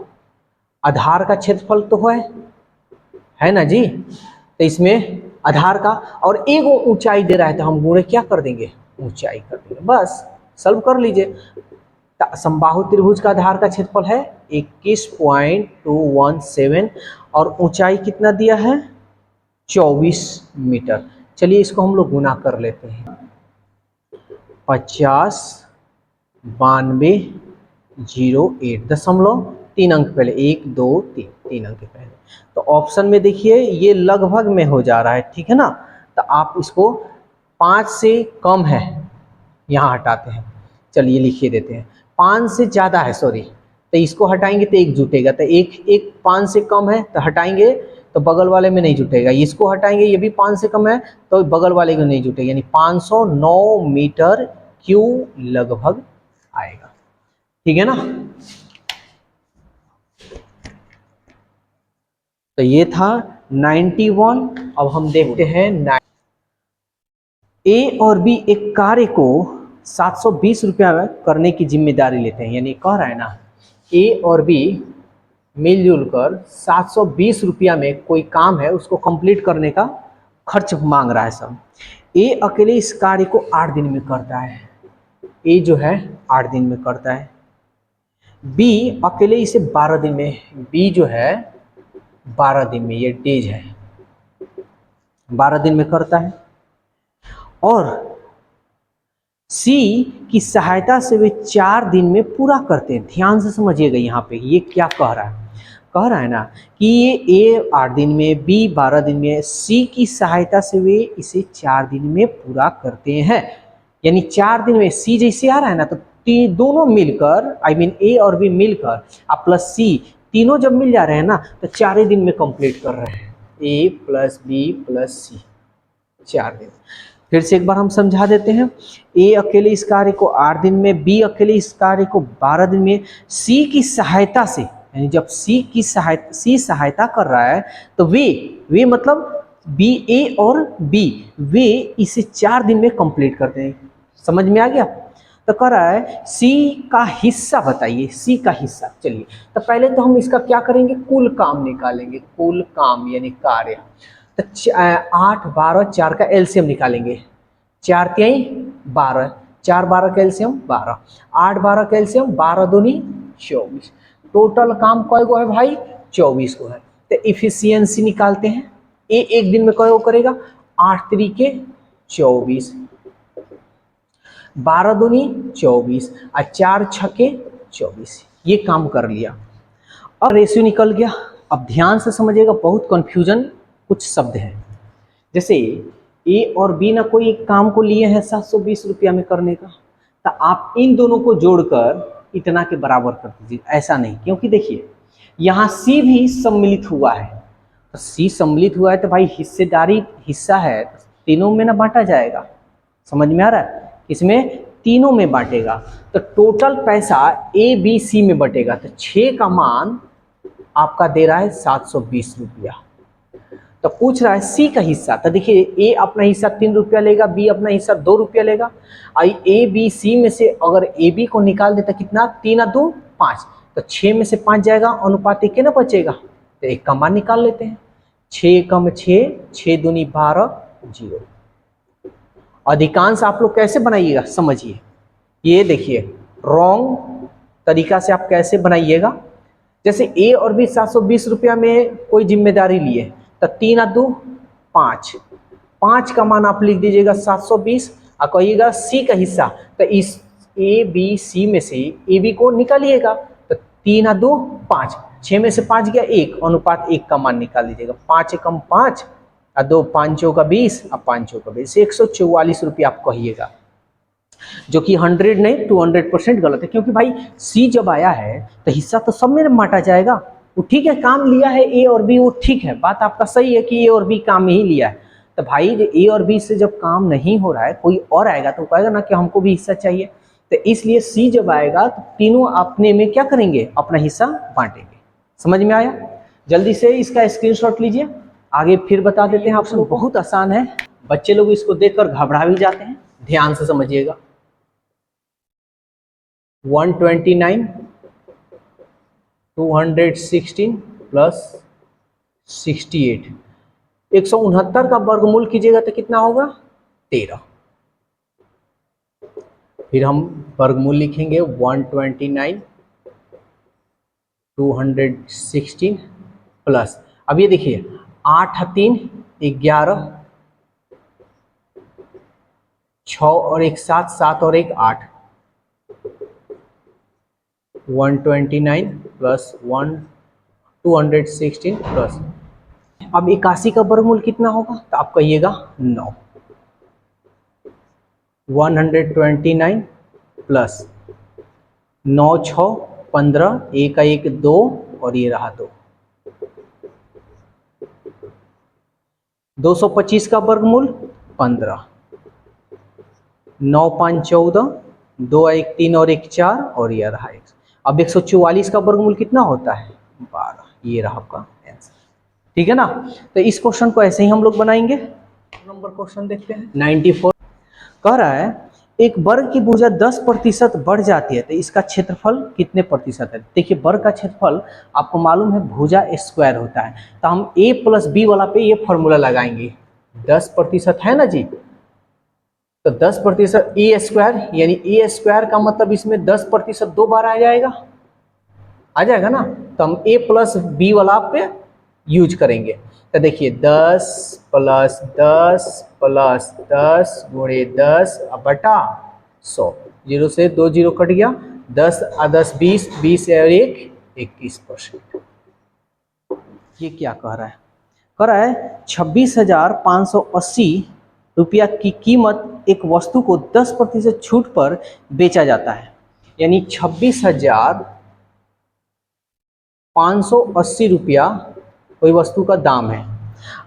आधार का क्षेत्रफल तो है ना जी। तो इसमें आधार का और एक ऊंचाई दे रहा है, तो हम गुणे क्या कर देंगे? ऊंचाई कर देंगे। बस सॉल्व कर लीजिए। समबाहु त्रिभुज का आधार का क्षेत्रफल है 21.217 और ऊंचाई कितना दिया है? 24 मीटर। चलिए इसको हम लोग गुना कर लेते हैं। 50 9208 दशमलव 3 अंक पहले, 1 2 3, 3 अंक पहले। तो ऑप्शन में देखिए ये लगभग में हो जा रहा है। ठीक है ना? तो आप इसको 5 से कम है यहाँ हटाते हैं, चलिए लिखिए देते हैं। 5 से ज़्यादा है, सॉरी, तो इसको हटाएंगे तो 1 जुटेगा, तो एक 5 से कम है तो हटाएंगे तो बगल वाले में नहीं जुटेगा, इसको हटाएंगे ये भी 5 से कम है तो बगल वाले को नहीं जुटेगा, यानी 509 मीटर क्यूब लगभग आएगा। ठीक है ना। तो ये था 91। अब हम देखते हैं ए और बी एक कार्य को 720 रुपया में करने की जिम्मेदारी लेते हैं, यानी कह रहा है ना ए और बी मिलजुल कर 720 रुपया में कोई काम है उसको कंप्लीट करने का खर्च मांग रहा है सब। ए अकेले इस कार्य को 8 दिन में करता है, ए जो है 8 दिन में करता है। बी अकेले इसे 12 दिन में, बी जो है 12 दिन में, ये डेज है, 12 दिन में करता है। और सी की सहायता से वे 4 दिन में पूरा करते हैं। ध्यान से समझिएगा यहाँ पे ये क्या कह रहा है, कह रहा है ना कि ये ए 8 दिन में, बी 12 दिन में, सी की सहायता से वे इसे 4 दिन में पूरा करते हैं। यानी 4 दिन में सी जैसे आ रहा है ना, तो दोनों मिलकर, आई मीन ए और बी मिलकर आप प्लस सी, तीनों जब मिल जा रहे हैं ना तो 4 दिन में कंप्लीट कर रहे हैं, ए प्लस बी प्लस सी, 4 दिन। फिर से एक बार हम समझा देते हैं। ए अकेले इस कार्य को 8 दिन में, बी अकेले इस कार्य को 12 दिन में, सी की सहायता से, यानी जब सी सहायता कर रहा है तो वे मतलब बी, ए और बी, वे इसे 4 दिन में कंप्लीट करते हैं। समझ में आ गया। तो कह रहा है सी का हिस्सा बताइए, सी का हिस्सा। चलिए तो पहले तो हम इसका क्या करेंगे, कुल काम निकालेंगे, कुल काम यानी कार्य। तो 8 12 4 का एलसीएम निकालेंगे, 4 3 12, 4 12 का एलसीएम 12, 8 12 का एलसीएम 12 दूनी 24। टोटल काम कय गो है भाई, 24 को है। तो इफिशियंसी निकालते हैं, ए एक दिन में कय गो करेगा, 8 तरीके 24, 12 दूनी 24 और 4 छके 24, ये काम कर लिया। अब रेशियो निकल गया। अब ध्यान से समझिएगा, बहुत कंफ्यूजन कुछ शब्द हैं। जैसे ए और बी ना कोई एक काम को लिए हैं 720 रुपया में करने का, तो आप इन दोनों को जोड़कर इतना के बराबर कर दीजिए, ऐसा नहीं, क्योंकि देखिए यहाँ सी भी सम्मिलित हुआ है, तो सी सम्मिलित हुआ है तो भाई हिस्सेदारी, हिस्सा है तो तीनों में ना बांटा जाएगा। समझ में आ रहा है, इसमें तीनों में बांटेगा तो टोटल पैसा ए बी सी में बटेगा। तो 6 का मान आपका दे रहा है 720 रुपया। तो पूछ रहा है सी का हिस्सा, तो देखिए ए अपना हिस्सा 3 रुपया लेगा, बी अपना हिस्सा 2 रुपया लेगा। आई ए बी सी में से अगर ए बी को निकाल देता कितना, 3 और 2 5, तो 6 में से 5 जाएगा, अनुपात 1 ना बचेगा, तो 1 का मान निकाल लेते हैं। 6 कम 6, 6 दूनी 12, 0। अधिकांश आप लोग कैसे बनाइएगा समझिए, ये देखिए रॉन्ग तरीका से आप कैसे बनाइएगा। जैसे ए और बी 720 रुपया में कोई जिम्मेदारी लिए, तो 3 और 2 5, 5 का मान आप लिख दीजिएगा 720 और कहिएगा सी का हिस्सा, तो इस ए बी सी में से ए बी को निकालिएगा, तो 3 और 2 5, 6 में से 5 गया 1, अनुपात 1 का मान निकाल लीजिएगा। 5 एकम 5 और 2 5 चौका 20 और 5 चौका 20, 144 रुपया आप कहिएगा, जो कि 100 नहीं 200% गलत है, क्योंकि भाई सी जब आया है तो हिस्सा तो सब में बांटा जाएगा। वो ठीक है काम लिया है ए और बी, वो ठीक है, बात आपका सही है कि ए और बी काम ही लिया है, तो भाई ए और बी से जब काम नहीं हो रहा है कोई और आएगा तो कहेगा ना कि हमको भी हिस्सा चाहिए, तो इसलिए सी जब आएगा तो तीनों अपने में क्या करेंगे, अपना हिस्सा बांटेंगे। समझ में आया। जल्दी से इसका स्क्रीनशॉट लीजिए, आगे फिर बता देते हैं। ऑप्शन बहुत आसान है, बच्चे लोग इसको देखकर घबरा भी जाते हैं। ध्यान से समझिएगा। 129 216 प्लस 68, 169 का वर्गमूल कीजिएगा तो कितना होगा 13। फिर हम वर्गमूल लिखेंगे 129 216 प्लस, अब ये देखिए 8 3 11, 6 और 1 7, 7 और 1 8, 129 प्लस 216 प्लस, अब 81 का वर्गमूल कितना होगा, तो आप कहिएगा 9। 129 प्लस 9 6 15, एक का एक 2 और ये रहा 2, 225 का वर्गमूल 15, 9 5 14, 2 1 3 और 1 4 और ये रहा 1। अब 144 का वर्गमूल कितना होता है? 12। ये रहा आपका आंसर। ठीक है ना। तो इस क्वेश्चन को ऐसे ही हम लोग बनाएंगे। नंबर क्वेश्चन देखते हैं। 94 कह रहा है एक वर्ग की भुजा 10% बढ़ जाती है तो इसका क्षेत्रफल कितने प्रतिशत है? देखिए वर्ग का क्षेत्रफल आपको मालूम है भुजा स्क्वायर होता है, तो हम a प्लस बी वाला पे ये फॉर्मूला लगाएंगे। 10% है ना जी, तो 10% ए स्क्वायर, यानी ए स्क्वायर का मतलब इसमें 10% 2 बार आ जाएगा ना, तो हम a प्लस बी वाला पे यूज करेंगे। तो देखिए 10 प्लस 10 प्लस 10 गुणे 10 बटा 100, 0 से 2 0 कट गया, 10 और 10 20, 20 और 1 21%। ये क्या कह रहा है? कह रहा है 26,580 रुपया की कीमत एक वस्तु को 10% छूट पर बेचा जाता है, यानी 26,580 रुपया कोई वस्तु का दाम है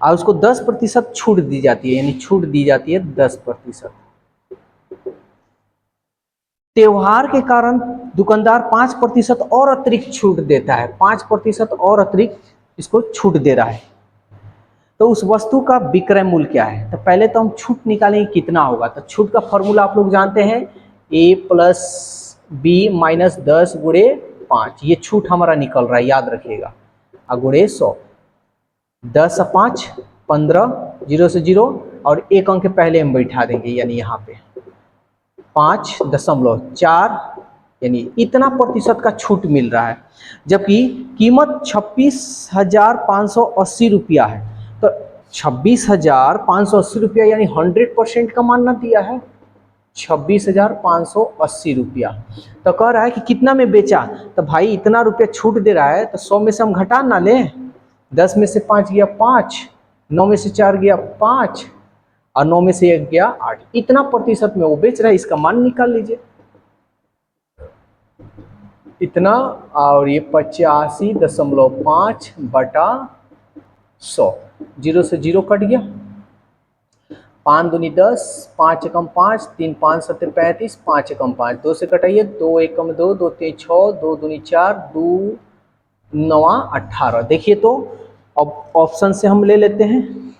और उसको 10% छूट दी जाती है, यानी छूट दी जाती है 10%। त्योहार के कारण दुकानदार 5% और अतिरिक्त छूट देता है, 5% और अतिरिक्त इसको छूट दे रहा है, तो उस वस्तु का विक्रय मूल्य क्या है? तो पहले तो हम छूट निकालेंगे कितना होगा। तो छूट का फॉर्मूला आप लोग जानते हैं, a प्लस बी माइनस 10 गुणे 5, ये छूट हमारा निकल रहा है, याद रखिएगा, गुणे 100, 10 और 5 15, 0 से 0 और एक अंक पहले हम बैठा देंगे, यानी यहाँ पे 5.4, यानी इतना प्रतिशत का छूट मिल रहा है, जबकि कीमत 26,580 रुपया है। तो 26,580 रुपया यानी 100% का मानना दिया है, 26,580 रुपया। तो कह रहा है कि कितना में बेचा, तो भाई इतना रुपया छूट दे रहा है तो 100 में से हम घटा ना लें, 10 में से 5 गया 5, 9 में से 4 गया 5 और 9 में से 1 गया 8, इतना प्रतिशत में वो बेच रहा है, इसका मान निकाल लीजिए इतना, और ये 85.5 बटा 100, 0 से 0 कट गया, 5 दूनी 10, 5 एकम 5, 3 5 7 35, 5 एकम 5, 2 से कटाइए, 2 एकम 2, 2 3 6, 2 दूनी 4, 2 9 18। देखिए तो अब ऑप्शन से हम ले लेते हैं,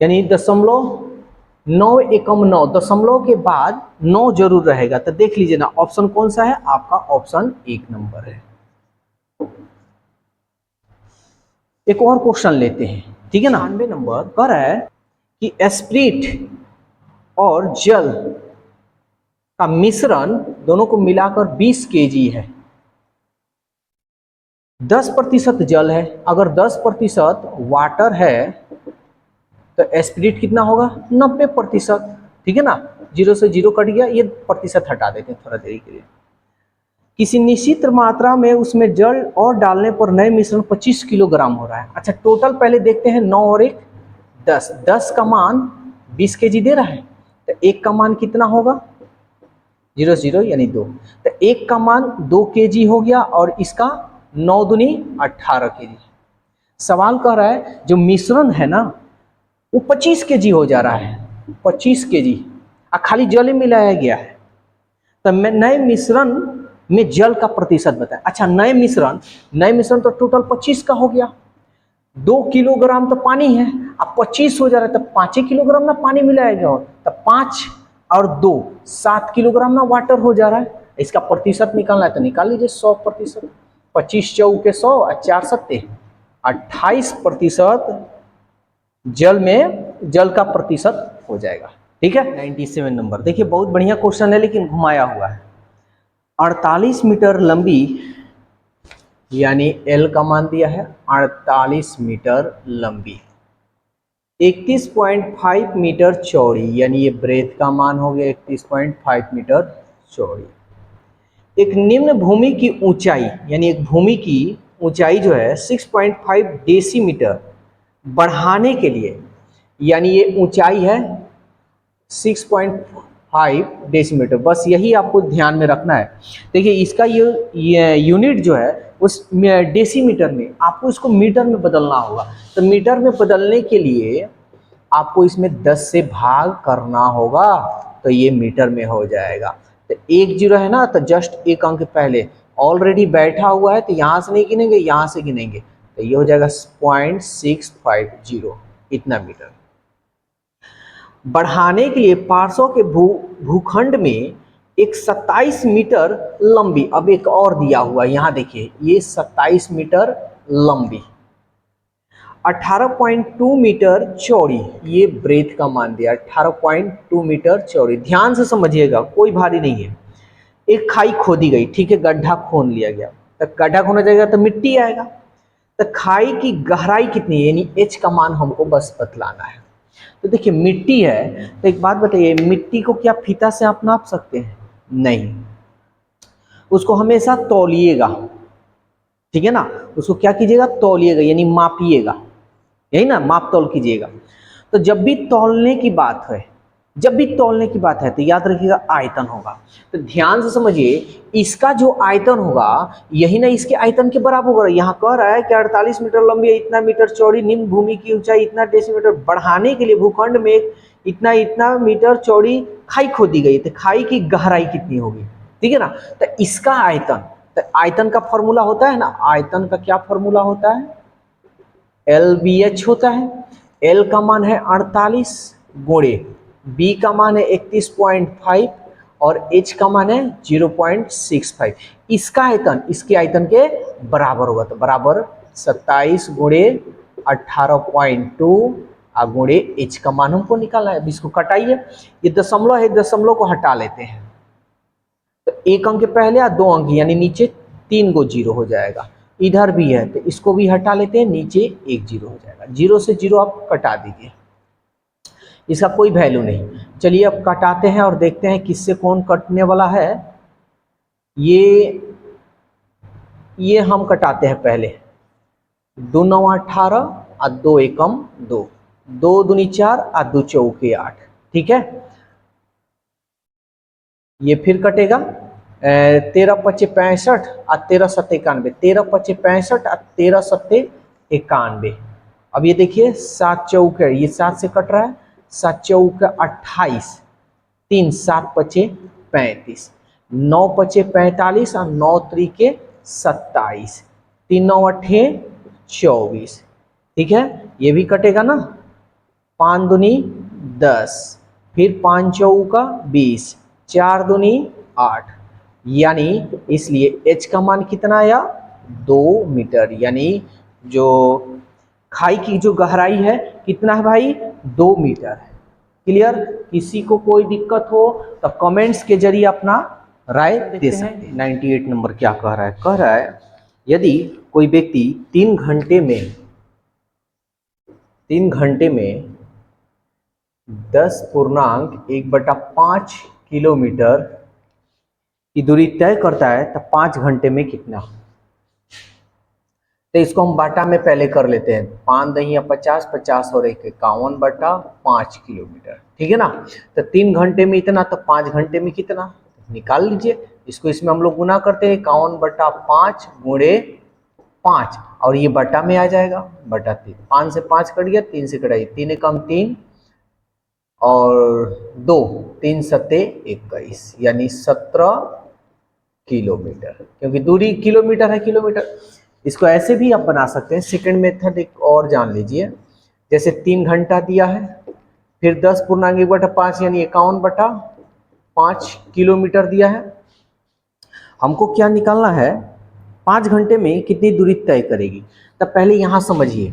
यानी 0.9 एकम 9, दशमलव के बाद 9 जरूर रहेगा, तो देख लीजिए ना ऑप्शन कौन सा है आपका, ऑप्शन 1 नंबर है। एक और क्वेश्चन लेते हैं, ठीक है ना। 98 नंबर कह रहा है कि स्प्रिट और जल का मिश्रण दोनों को मिलाकर 20 kg है, 10% जल है, अगर 10% वाटर है तो स्पिरिट कितना होगा 90%, ठीक है ना, 0 से 0 कट गया, ये प्रतिशत हटा देते हैं थोड़ा देरी के लिए। किसी निश्चित मात्रा में उसमें जल और डालने पर नए मिश्रण 25 किलोग्राम हो रहा है। अच्छा टोटल पहले देखते हैं, 9 और 1 10, 10 का मान 20 kg दे रहा है, तो 1 का मान कितना होगा 0 0 यानी 2, तो 1 का मान 2 kg हो गया और इसका 9 दूनी 18 kg। सवाल कह रहा है जो मिश्रण है ना वो 25 kg हो जा रहा है, 25 kg खाली जल मिलाया गया है, तो मैं नए मिश्रण में जल का प्रतिशत बताएं। अच्छा नए मिश्रण तो टोटल 25 का हो गया, 2 किलोग्राम तो पानी है, अब 25 हो जा रहा है, तो 5 किलोग्राम ना पानी मिलाया गया हो, तो 5 और 2 7 किलोग्राम ना वाटर हो जा रहा है। इसका प्रतिशत निकालना है तो निकाल लीजिए 100%, 25 चौके 100 और 4 सत्ते 28% जल का प्रतिशत हो जाएगा, ठीक है। 97 नंबर देखिए बहुत बढ़िया क्वेश्चन है लेकिन घुमाया हुआ है। 48 मीटर लंबी, यानी एल का मान दिया है 48 मीटर लंबी, 31.5 मीटर चौड़ी, यानी ये ब्रेथ का मान हो गया 31.5 मीटर चौड़ी। एक निम्न भूमि की ऊंचाई, यानी एक भूमि की ऊंचाई जो है 6.5 डेसीमीटर बढ़ाने के लिए, यानी ये ऊंचाई है डेसीमीटर। बस यही आपको ध्यान में रखना है। देखिए इसका ये यूनिट जो है उस डेसीमीटर में, आपको इसको मीटर में बदलना होगा। तो मीटर में बदलने के लिए आपको इसमें 10 से भाग करना होगा, तो ये मीटर में हो जाएगा। तो 1 0 है ना, तो जस्ट एक अंक पहले ऑलरेडी बैठा हुआ है, तो यहाँ से नहीं गिनेंगे, यहाँ से गिनेंगे, तो ये हो जाएगा 0.650, इतना मीटर। बढ़ाने के लिए पार्श्व के भूखंड में एक 27 मीटर लंबी, अब एक और दिया हुआ है यहाँ देखिए, ये 27 मीटर लंबी, 18.2 मीटर चौड़ी, ये ब्रेथ का मान दिया, 18.2 मीटर चौड़ी। ध्यान से समझिएगा, कोई भारी नहीं है। एक खाई खोदी गई, ठीक है, गड्ढा खोद लिया गया, तो गड्ढा खोदा जाएगा तो मिट्टी आएगा। तो खाई की गहराई कितनी है, यानी एच का मान हमको बस बतलाना है। तो देखिए मिट्टी है, तो एक बात बताइए, मिट्टी को क्या फीता से आप नाप सकते हैं? नहीं, उसको हमेशा तौलिएगा, ठीक है ना, उसको क्या कीजिएगा, तौलिएगा, यानी मापिएगा, यही ना, माप तौल कीजिएगा। तो जब भी तौलने की बात है, जब भी तौलने की बात है, तो याद रखिएगा आयतन होगा। तो ध्यान से समझिए, इसका जो आयतन होगा यही ना इसके आयतन के बराबर होगा। यहाँ कह रहा है कि 48 मीटर लंबी है, इतना मीटर चौड़ी, निम्न भूमि की ऊंचाई इतना डेसीमीटर, बढ़ाने के लिए भूखंड में इतना इतना मीटर चौड़ी खाई खोदी गई, तो खाई की गहराई कितनी होगी, ठीक है ना। तो इसका आयतन, तो आयतन का फॉर्मूला होता है ना, आयतन का क्या फॉर्मूला होता है, LBH होता है। L का मान है 48 गुणे, B का मान है 31.5 और H का मान है 0.65। इसका आयतन इसके आयतन के बराबर होगा, तो बराबर 27 गुणे 18.2 गुणे H का मान हमको निकालना है। अब इसको कटाइए, ये दशमलव है, दशमलव को हटा लेते हैं, तो एक अंक के पहले या 2 अंक, यानी नीचे 3 गो जीरो हो जाएगा। इधर भी है, तो इसको भी हटा लेते हैं, नीचे 1 0 हो जाएगा। 0 से 0 आप कटा दीजिए, इसका कोई वैल्यू नहीं। चलिए अब कटाते हैं और देखते हैं किससे कौन कटने वाला है। ये हम कटाते हैं पहले, 2 9 18 और 2 एकम 2, 2 दूनी 4 और 2 चौके 8, ठीक है। ये फिर कटेगा 13 पच्चे 65 और 13 सत्ते 91, 13 पच्चे 65 और 13 सत्ते 91। अब ये देखिए 7 चौके, ये 7 से कट रहा है, 7 चौके 28, 3 7 पच्चे 35, 9 पच्चे 45 और 9 त्रिके 27, 3 9 अट्ठे 24, ठीक है। ये भी कटेगा ना, 5 दूनी 10, फिर 5 चौका 20, 4 दूनी 8, यानी इसलिए H का मान कितना आया, 2 मीटर, यानी जो खाई की जो गहराई है कितना है भाई, 2 मीटर है। क्लियर? किसी को कोई दिक्कत हो तो कमेंट्स के जरिए अपना राय दे सकते हैं। 98 नंबर क्या कह रहा है, कह रहा है यदि कोई व्यक्ति 3 घंटे में 10.1/5 किलोमीटर की दूरी तय करता है, तो 5 घंटे में कितना। तो इसको हम बाटा में पहले कर लेते हैं, 5 दही 50, 50 और 1 51/5 किलोमीटर, ठीक है ना। तो 3 घंटे में इतना, तो 5 घंटे में कितना निकाल लीजिए। इसको इसमें हम लोग गुना करते हैं, 51/5 गुणे 5, और ये बटा में आ जाएगा, बटा 3, 5 से 5 कट गया, 3 से कटाइए, 3 एकम 3 और 2, 3 सत्ते 21, यानी 17 किलोमीटर, क्योंकि दूरी किलोमीटर है, किलोमीटर। इसको ऐसे भी आप बना सकते हैं, सेकंड मेथड एक और जान लीजिए। जैसे 3 घंटा दिया है, फिर 10.1/5 यानी 51/5 किलोमीटर दिया है। हमको क्या निकालना है, 5 घंटे में कितनी दूरी तय करेगी। तब पहले यहाँ समझिए,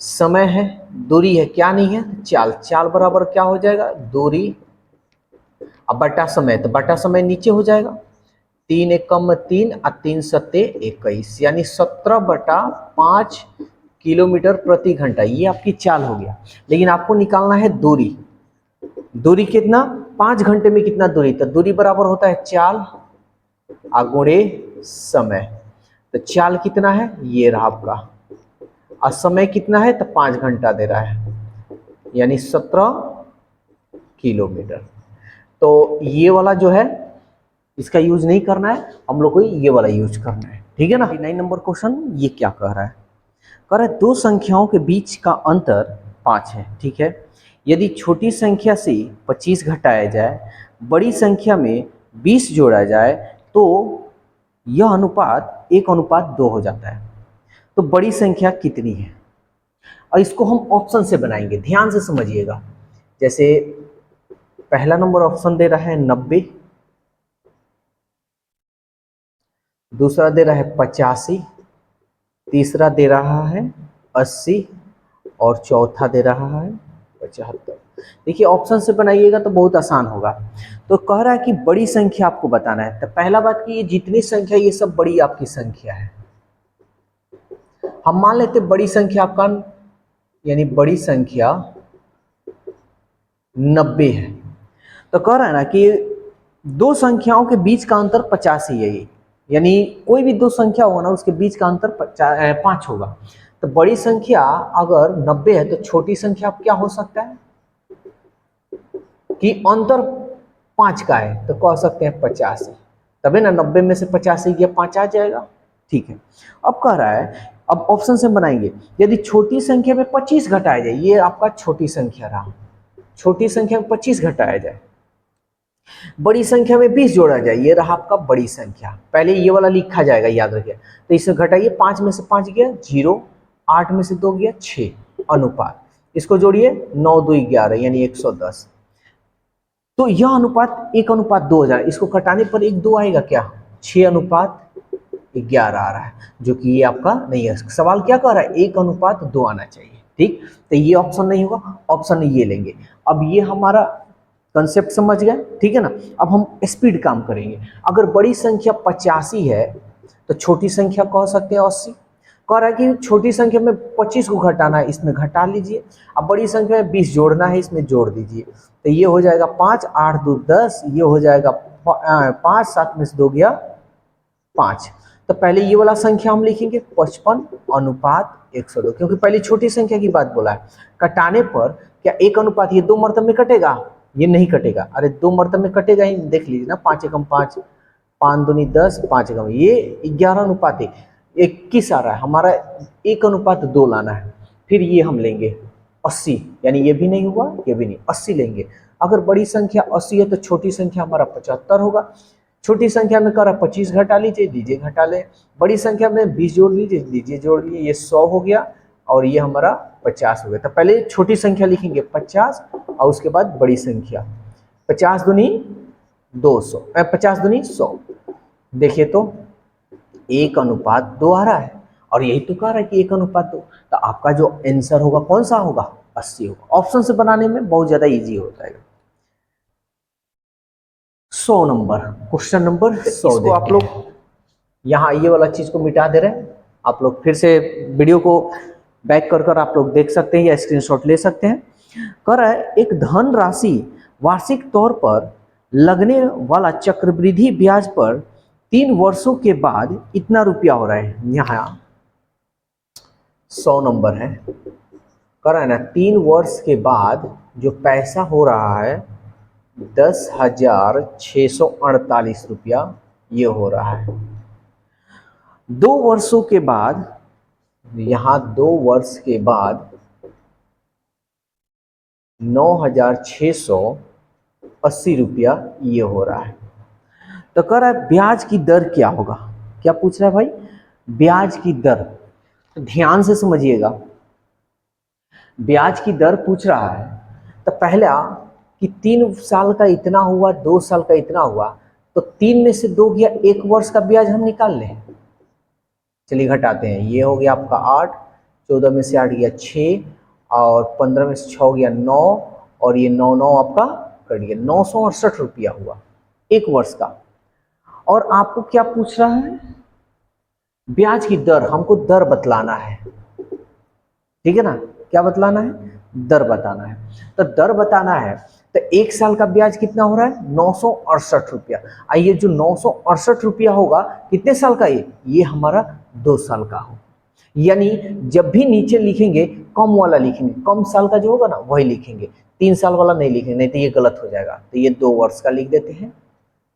समय है, दूरी है, क्या नहीं है, चाल। चाल बराबर क्या हो जाएगा, दूरी अब बटा समय, तो बटा समय नीचे हो जाएगा, 3 एकम 3 और 3 सत्ते 21, यानी 17/5 किलोमीटर प्रति घंटा। ये आपकी चाल हो गया। लेकिन आपको निकालना है दूरी। दूरी कितना, 5 घंटे में कितना दूरी, तो दूरी बराबर होता है चाल गुणे समय। तो चाल कितना है, ये रहा आपका, और समय कितना है, तो 5 घंटा दे रहा है, यानी 17 किलोमीटर। तो ये वाला जो है इसका यूज नहीं करना है, हम लोग को ये वाला यूज करना है, ठीक है ना। 9 नंबर क्वेश्चन ये क्या कह रहा है, कह रहा है दो संख्याओं के बीच का अंतर 5 है, ठीक है। यदि छोटी संख्या से 25 घटाया जाए, बड़ी संख्या में 20 जोड़ा जाए तो यह अनुपात 1:2 हो जाता है। तो बड़ी संख्या कितनी है, और इसको हम ऑप्शन से बनाएंगे, ध्यान से समझिएगा। जैसे पहला नंबर ऑप्शन दे रहा है 90, दूसरा दे रहा है 85, तीसरा दे रहा है 80 और चौथा दे रहा है 75। देखिए ऑप्शन से बनाइएगा तो बहुत आसान होगा। तो कह रहा है कि बड़ी संख्या आपको बताना है। तो पहला बात कि ये जितनी संख्या ये सब बड़ी आपकी संख्या है। हम मान लेते बड़ी संख्या आपका यानी बड़ी संख्या 90 है। तो कह रहा है ना कि दो संख्याओं के बीच का अंतर 50 ही है, ये यानी कोई भी दो संख्या होगा ना उसके बीच का अंतर 5 होगा। तो बड़ी संख्या अगर 90 है तो छोटी संख्या क्या हो सकता है कि अंतर 5 का है, तो कह सकते हैं 50 है। तभी ना 90 में से 50 गया 5 आ जाएगा, ठीक है। अब कह रहा है, अब ऑप्शन से बनाएंगे, यदि छोटी संख्या में 25 घटाया जाए, ये आपका छोटी संख्या रहा, छोटी संख्या में 25 घटाया जाए, बड़ी संख्या में 20 जोड़ा जाए, ये रहा आपका बड़ी संख्या। पहले ये वाला लिखा जाएगा, याद रखिए। तो इसे घटाइए, 5 में से 5 गया 0, 8 में से 2 गया 6, अनुपात इसको जोड़िए 9 2 11 यानी 110। तो यह अनुपात 1:2 हो जाए, इसको घटाने पर 1 2 आएगा क्या, 6:11 आ रहा है, जो कि ये आपका नहीं है। सवाल क्या कह रहा है, 1:2 आना चाहिए, ठीक। तो ये ऑप्शन नहीं होगा, ऑप्शन ये लेंगे। अब ये हमारा कंसेप्ट समझ गए, ठीक है ना। अब हम स्पीड काम करेंगे। अगर बड़ी संख्या 85 है तो छोटी संख्या कह सकते हैं 80। कह रहा है कि छोटी संख्या में 25 को घटाना है, इसमें घटा लीजिए। अब बड़ी संख्या में 20 जोड़ना है, इसमें जोड़ दीजिए। तो ये हो जाएगा 5 8 2 10, ये हो जाएगा 5 7 में से 2 गया 5। तो पहले ये वाला संख्या हम लिखेंगे 55:102, क्योंकि पहले छोटी संख्या की बात बोला है। कटाने पर क्या 1:, ये 2 मरतब में कटेगा, ये नहीं कटेगा। अरे 2 मरतब में कटेगा ही, देख लीजिए ना, 5 एकम 5, 5 दूनी 10, 5 एकम ये 11:1, 21 आ रहा है हमारा, 1:2 लाना है। फिर ये हम लेंगे 80, यानी ये भी नहीं हुआ ये भी नहीं, 80 लेंगे। अगर बड़ी संख्या 80 है तो छोटी संख्या हमारा 75 होगा। छोटी संख्या में कर 25 घटा लीजिए, दीजिए घटा ले। बड़ी संख्या में 20 जोड़ लीजिए, दीजिए जोड़ लीजिए, ये 100 हो गया और ये हमारा 50 हो गया। तो पहले छोटी संख्या लिखेंगे 50 और उसके बाद बड़ी संख्या 50 दूनी 200, 50 दूनी 100। देखिए तो 1:2 आ रहा है, और यही तो कह रहा है कि 1:2। तो आपका जो आंसर होगा कौन सा होगा, 80 होगा। ऑप्शन से बनाने में बहुत ज्यादा इजी होता है। 100 नंबर, क्वेश्चन नंबर 100 को आप लोग यहाँ ये वाला चीज को मिटा दे रहे हैं। आप लोग फिर से वीडियो को बैक कर आप लोग देख सकते हैं या स्क्रीनशॉट ले सकते हैं। कह रहा है एक धन राशि वार्षिक तौर पर लगने वाला चक्रवृद्धि ब्याज पर 3 वर्षों के बाद इतना रुपया हो रहा है। यहाँ 100 नंबर है, कह रहा है ना 3 वर्ष के बाद जो पैसा हो रहा है 10,648 रुपया ये हो रहा है। 2 वर्षों के बाद, यहाँ 2 वर्ष के बाद 9,680 रुपया ये हो रहा है। तो कह रहा है ब्याज की दर क्या होगा, क्या पूछ रहा है भाई, ब्याज की दर। तो ध्यान से समझिएगा, ब्याज की दर पूछ रहा है। तो पहला कि 3 साल का इतना हुआ, 2 साल का इतना हुआ, तो 3 में से 2 गया, 1 वर्ष का ब्याज हम निकाल लें। चलिए घटाते हैं, ये हो गया आपका 8, 14 में से 8 गया 6 और 15 में से 6 गया 9 और ये 9 9 आपका कट गया, 968 रुपया हुआ 1 वर्ष का। और आपको क्या पूछ रहा है, ब्याज की दर, हमको दर बतलाना है, ठीक है ना। क्या बतलाना है, दर बताना है। तो दर बताना है तो 1 साल का ब्याज कितना हो रहा है 968 रुपया। आइए जो 968 रुपया होगा कितने साल का, ये हमारा 2 साल का हो, यानी जब भी नीचे लिखेंगे कम वाला लिखेंगे, कम साल का जो होगा ना वही लिखेंगे, 3 साल वाला नहीं लिखेंगे, नहीं तो ये गलत हो जाएगा। तो ये 2 वर्ष का लिख देते हैं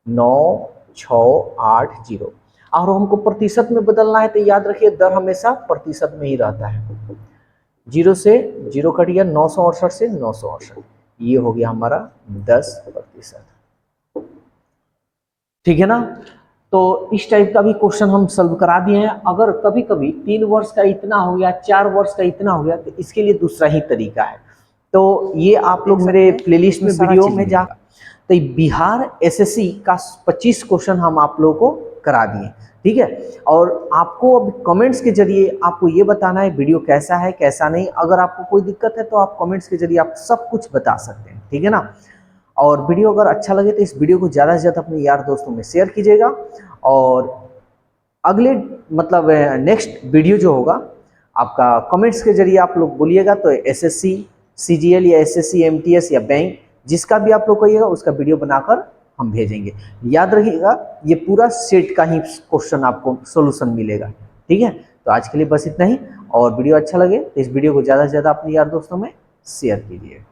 9680। और हमको प्रतिशत में बदलना है तो याद रखिए दर हमेशा प्रतिशत में ही रहता है। 0 से 0 कट गया, 968 से 968, ये हो गया हमारा 10%। ठीक है ना। तो इस टाइप का भी क्वेश्चन हम सॉल्व करा दिए हैं। अगर कभी कभी 3 वर्ष का इतना हो गया, 4 वर्ष का इतना हो गया, तो इसके लिए दूसरा ही तरीका है। तो ये आप लोग मेरे प्लेलिस्ट में वीडियो में जा, तो बिहार एसएससी का 25 क्वेश्चन हम आप लोगों को करा दिए, ठीक है। और आपको अब कमेंट्स के जरिए आपको ये बताना है वीडियो कैसा है कैसा नहीं। अगर आपको कोई दिक्कत है तो आप कमेंट्स के जरिए आप सब कुछ बता सकते हैं, ठीक है ना। और वीडियो अगर अच्छा लगे तो इस वीडियो को ज़्यादा से ज़्यादा अपने यार दोस्तों में शेयर कीजिएगा। और अगले मतलब नेक्स्ट वीडियो जो होगा आपका कमेंट्स के जरिए आप लोग बोलिएगा, तो एसएससी सीजीएल या एसएससी एमटीएस या बैंक जिसका भी आप लोग कहिएगा उसका वीडियो बनाकर हम भेजेंगे। याद रखिएगा ये पूरा सेट का ही क्वेश्चन आपको सॉल्यूशन मिलेगा, ठीक है। तो आज के लिए बस इतना ही। और वीडियो अच्छा लगे तो इस वीडियो को ज़्यादा से ज़्यादा अपने यार दोस्तों में शेयर कीजिए।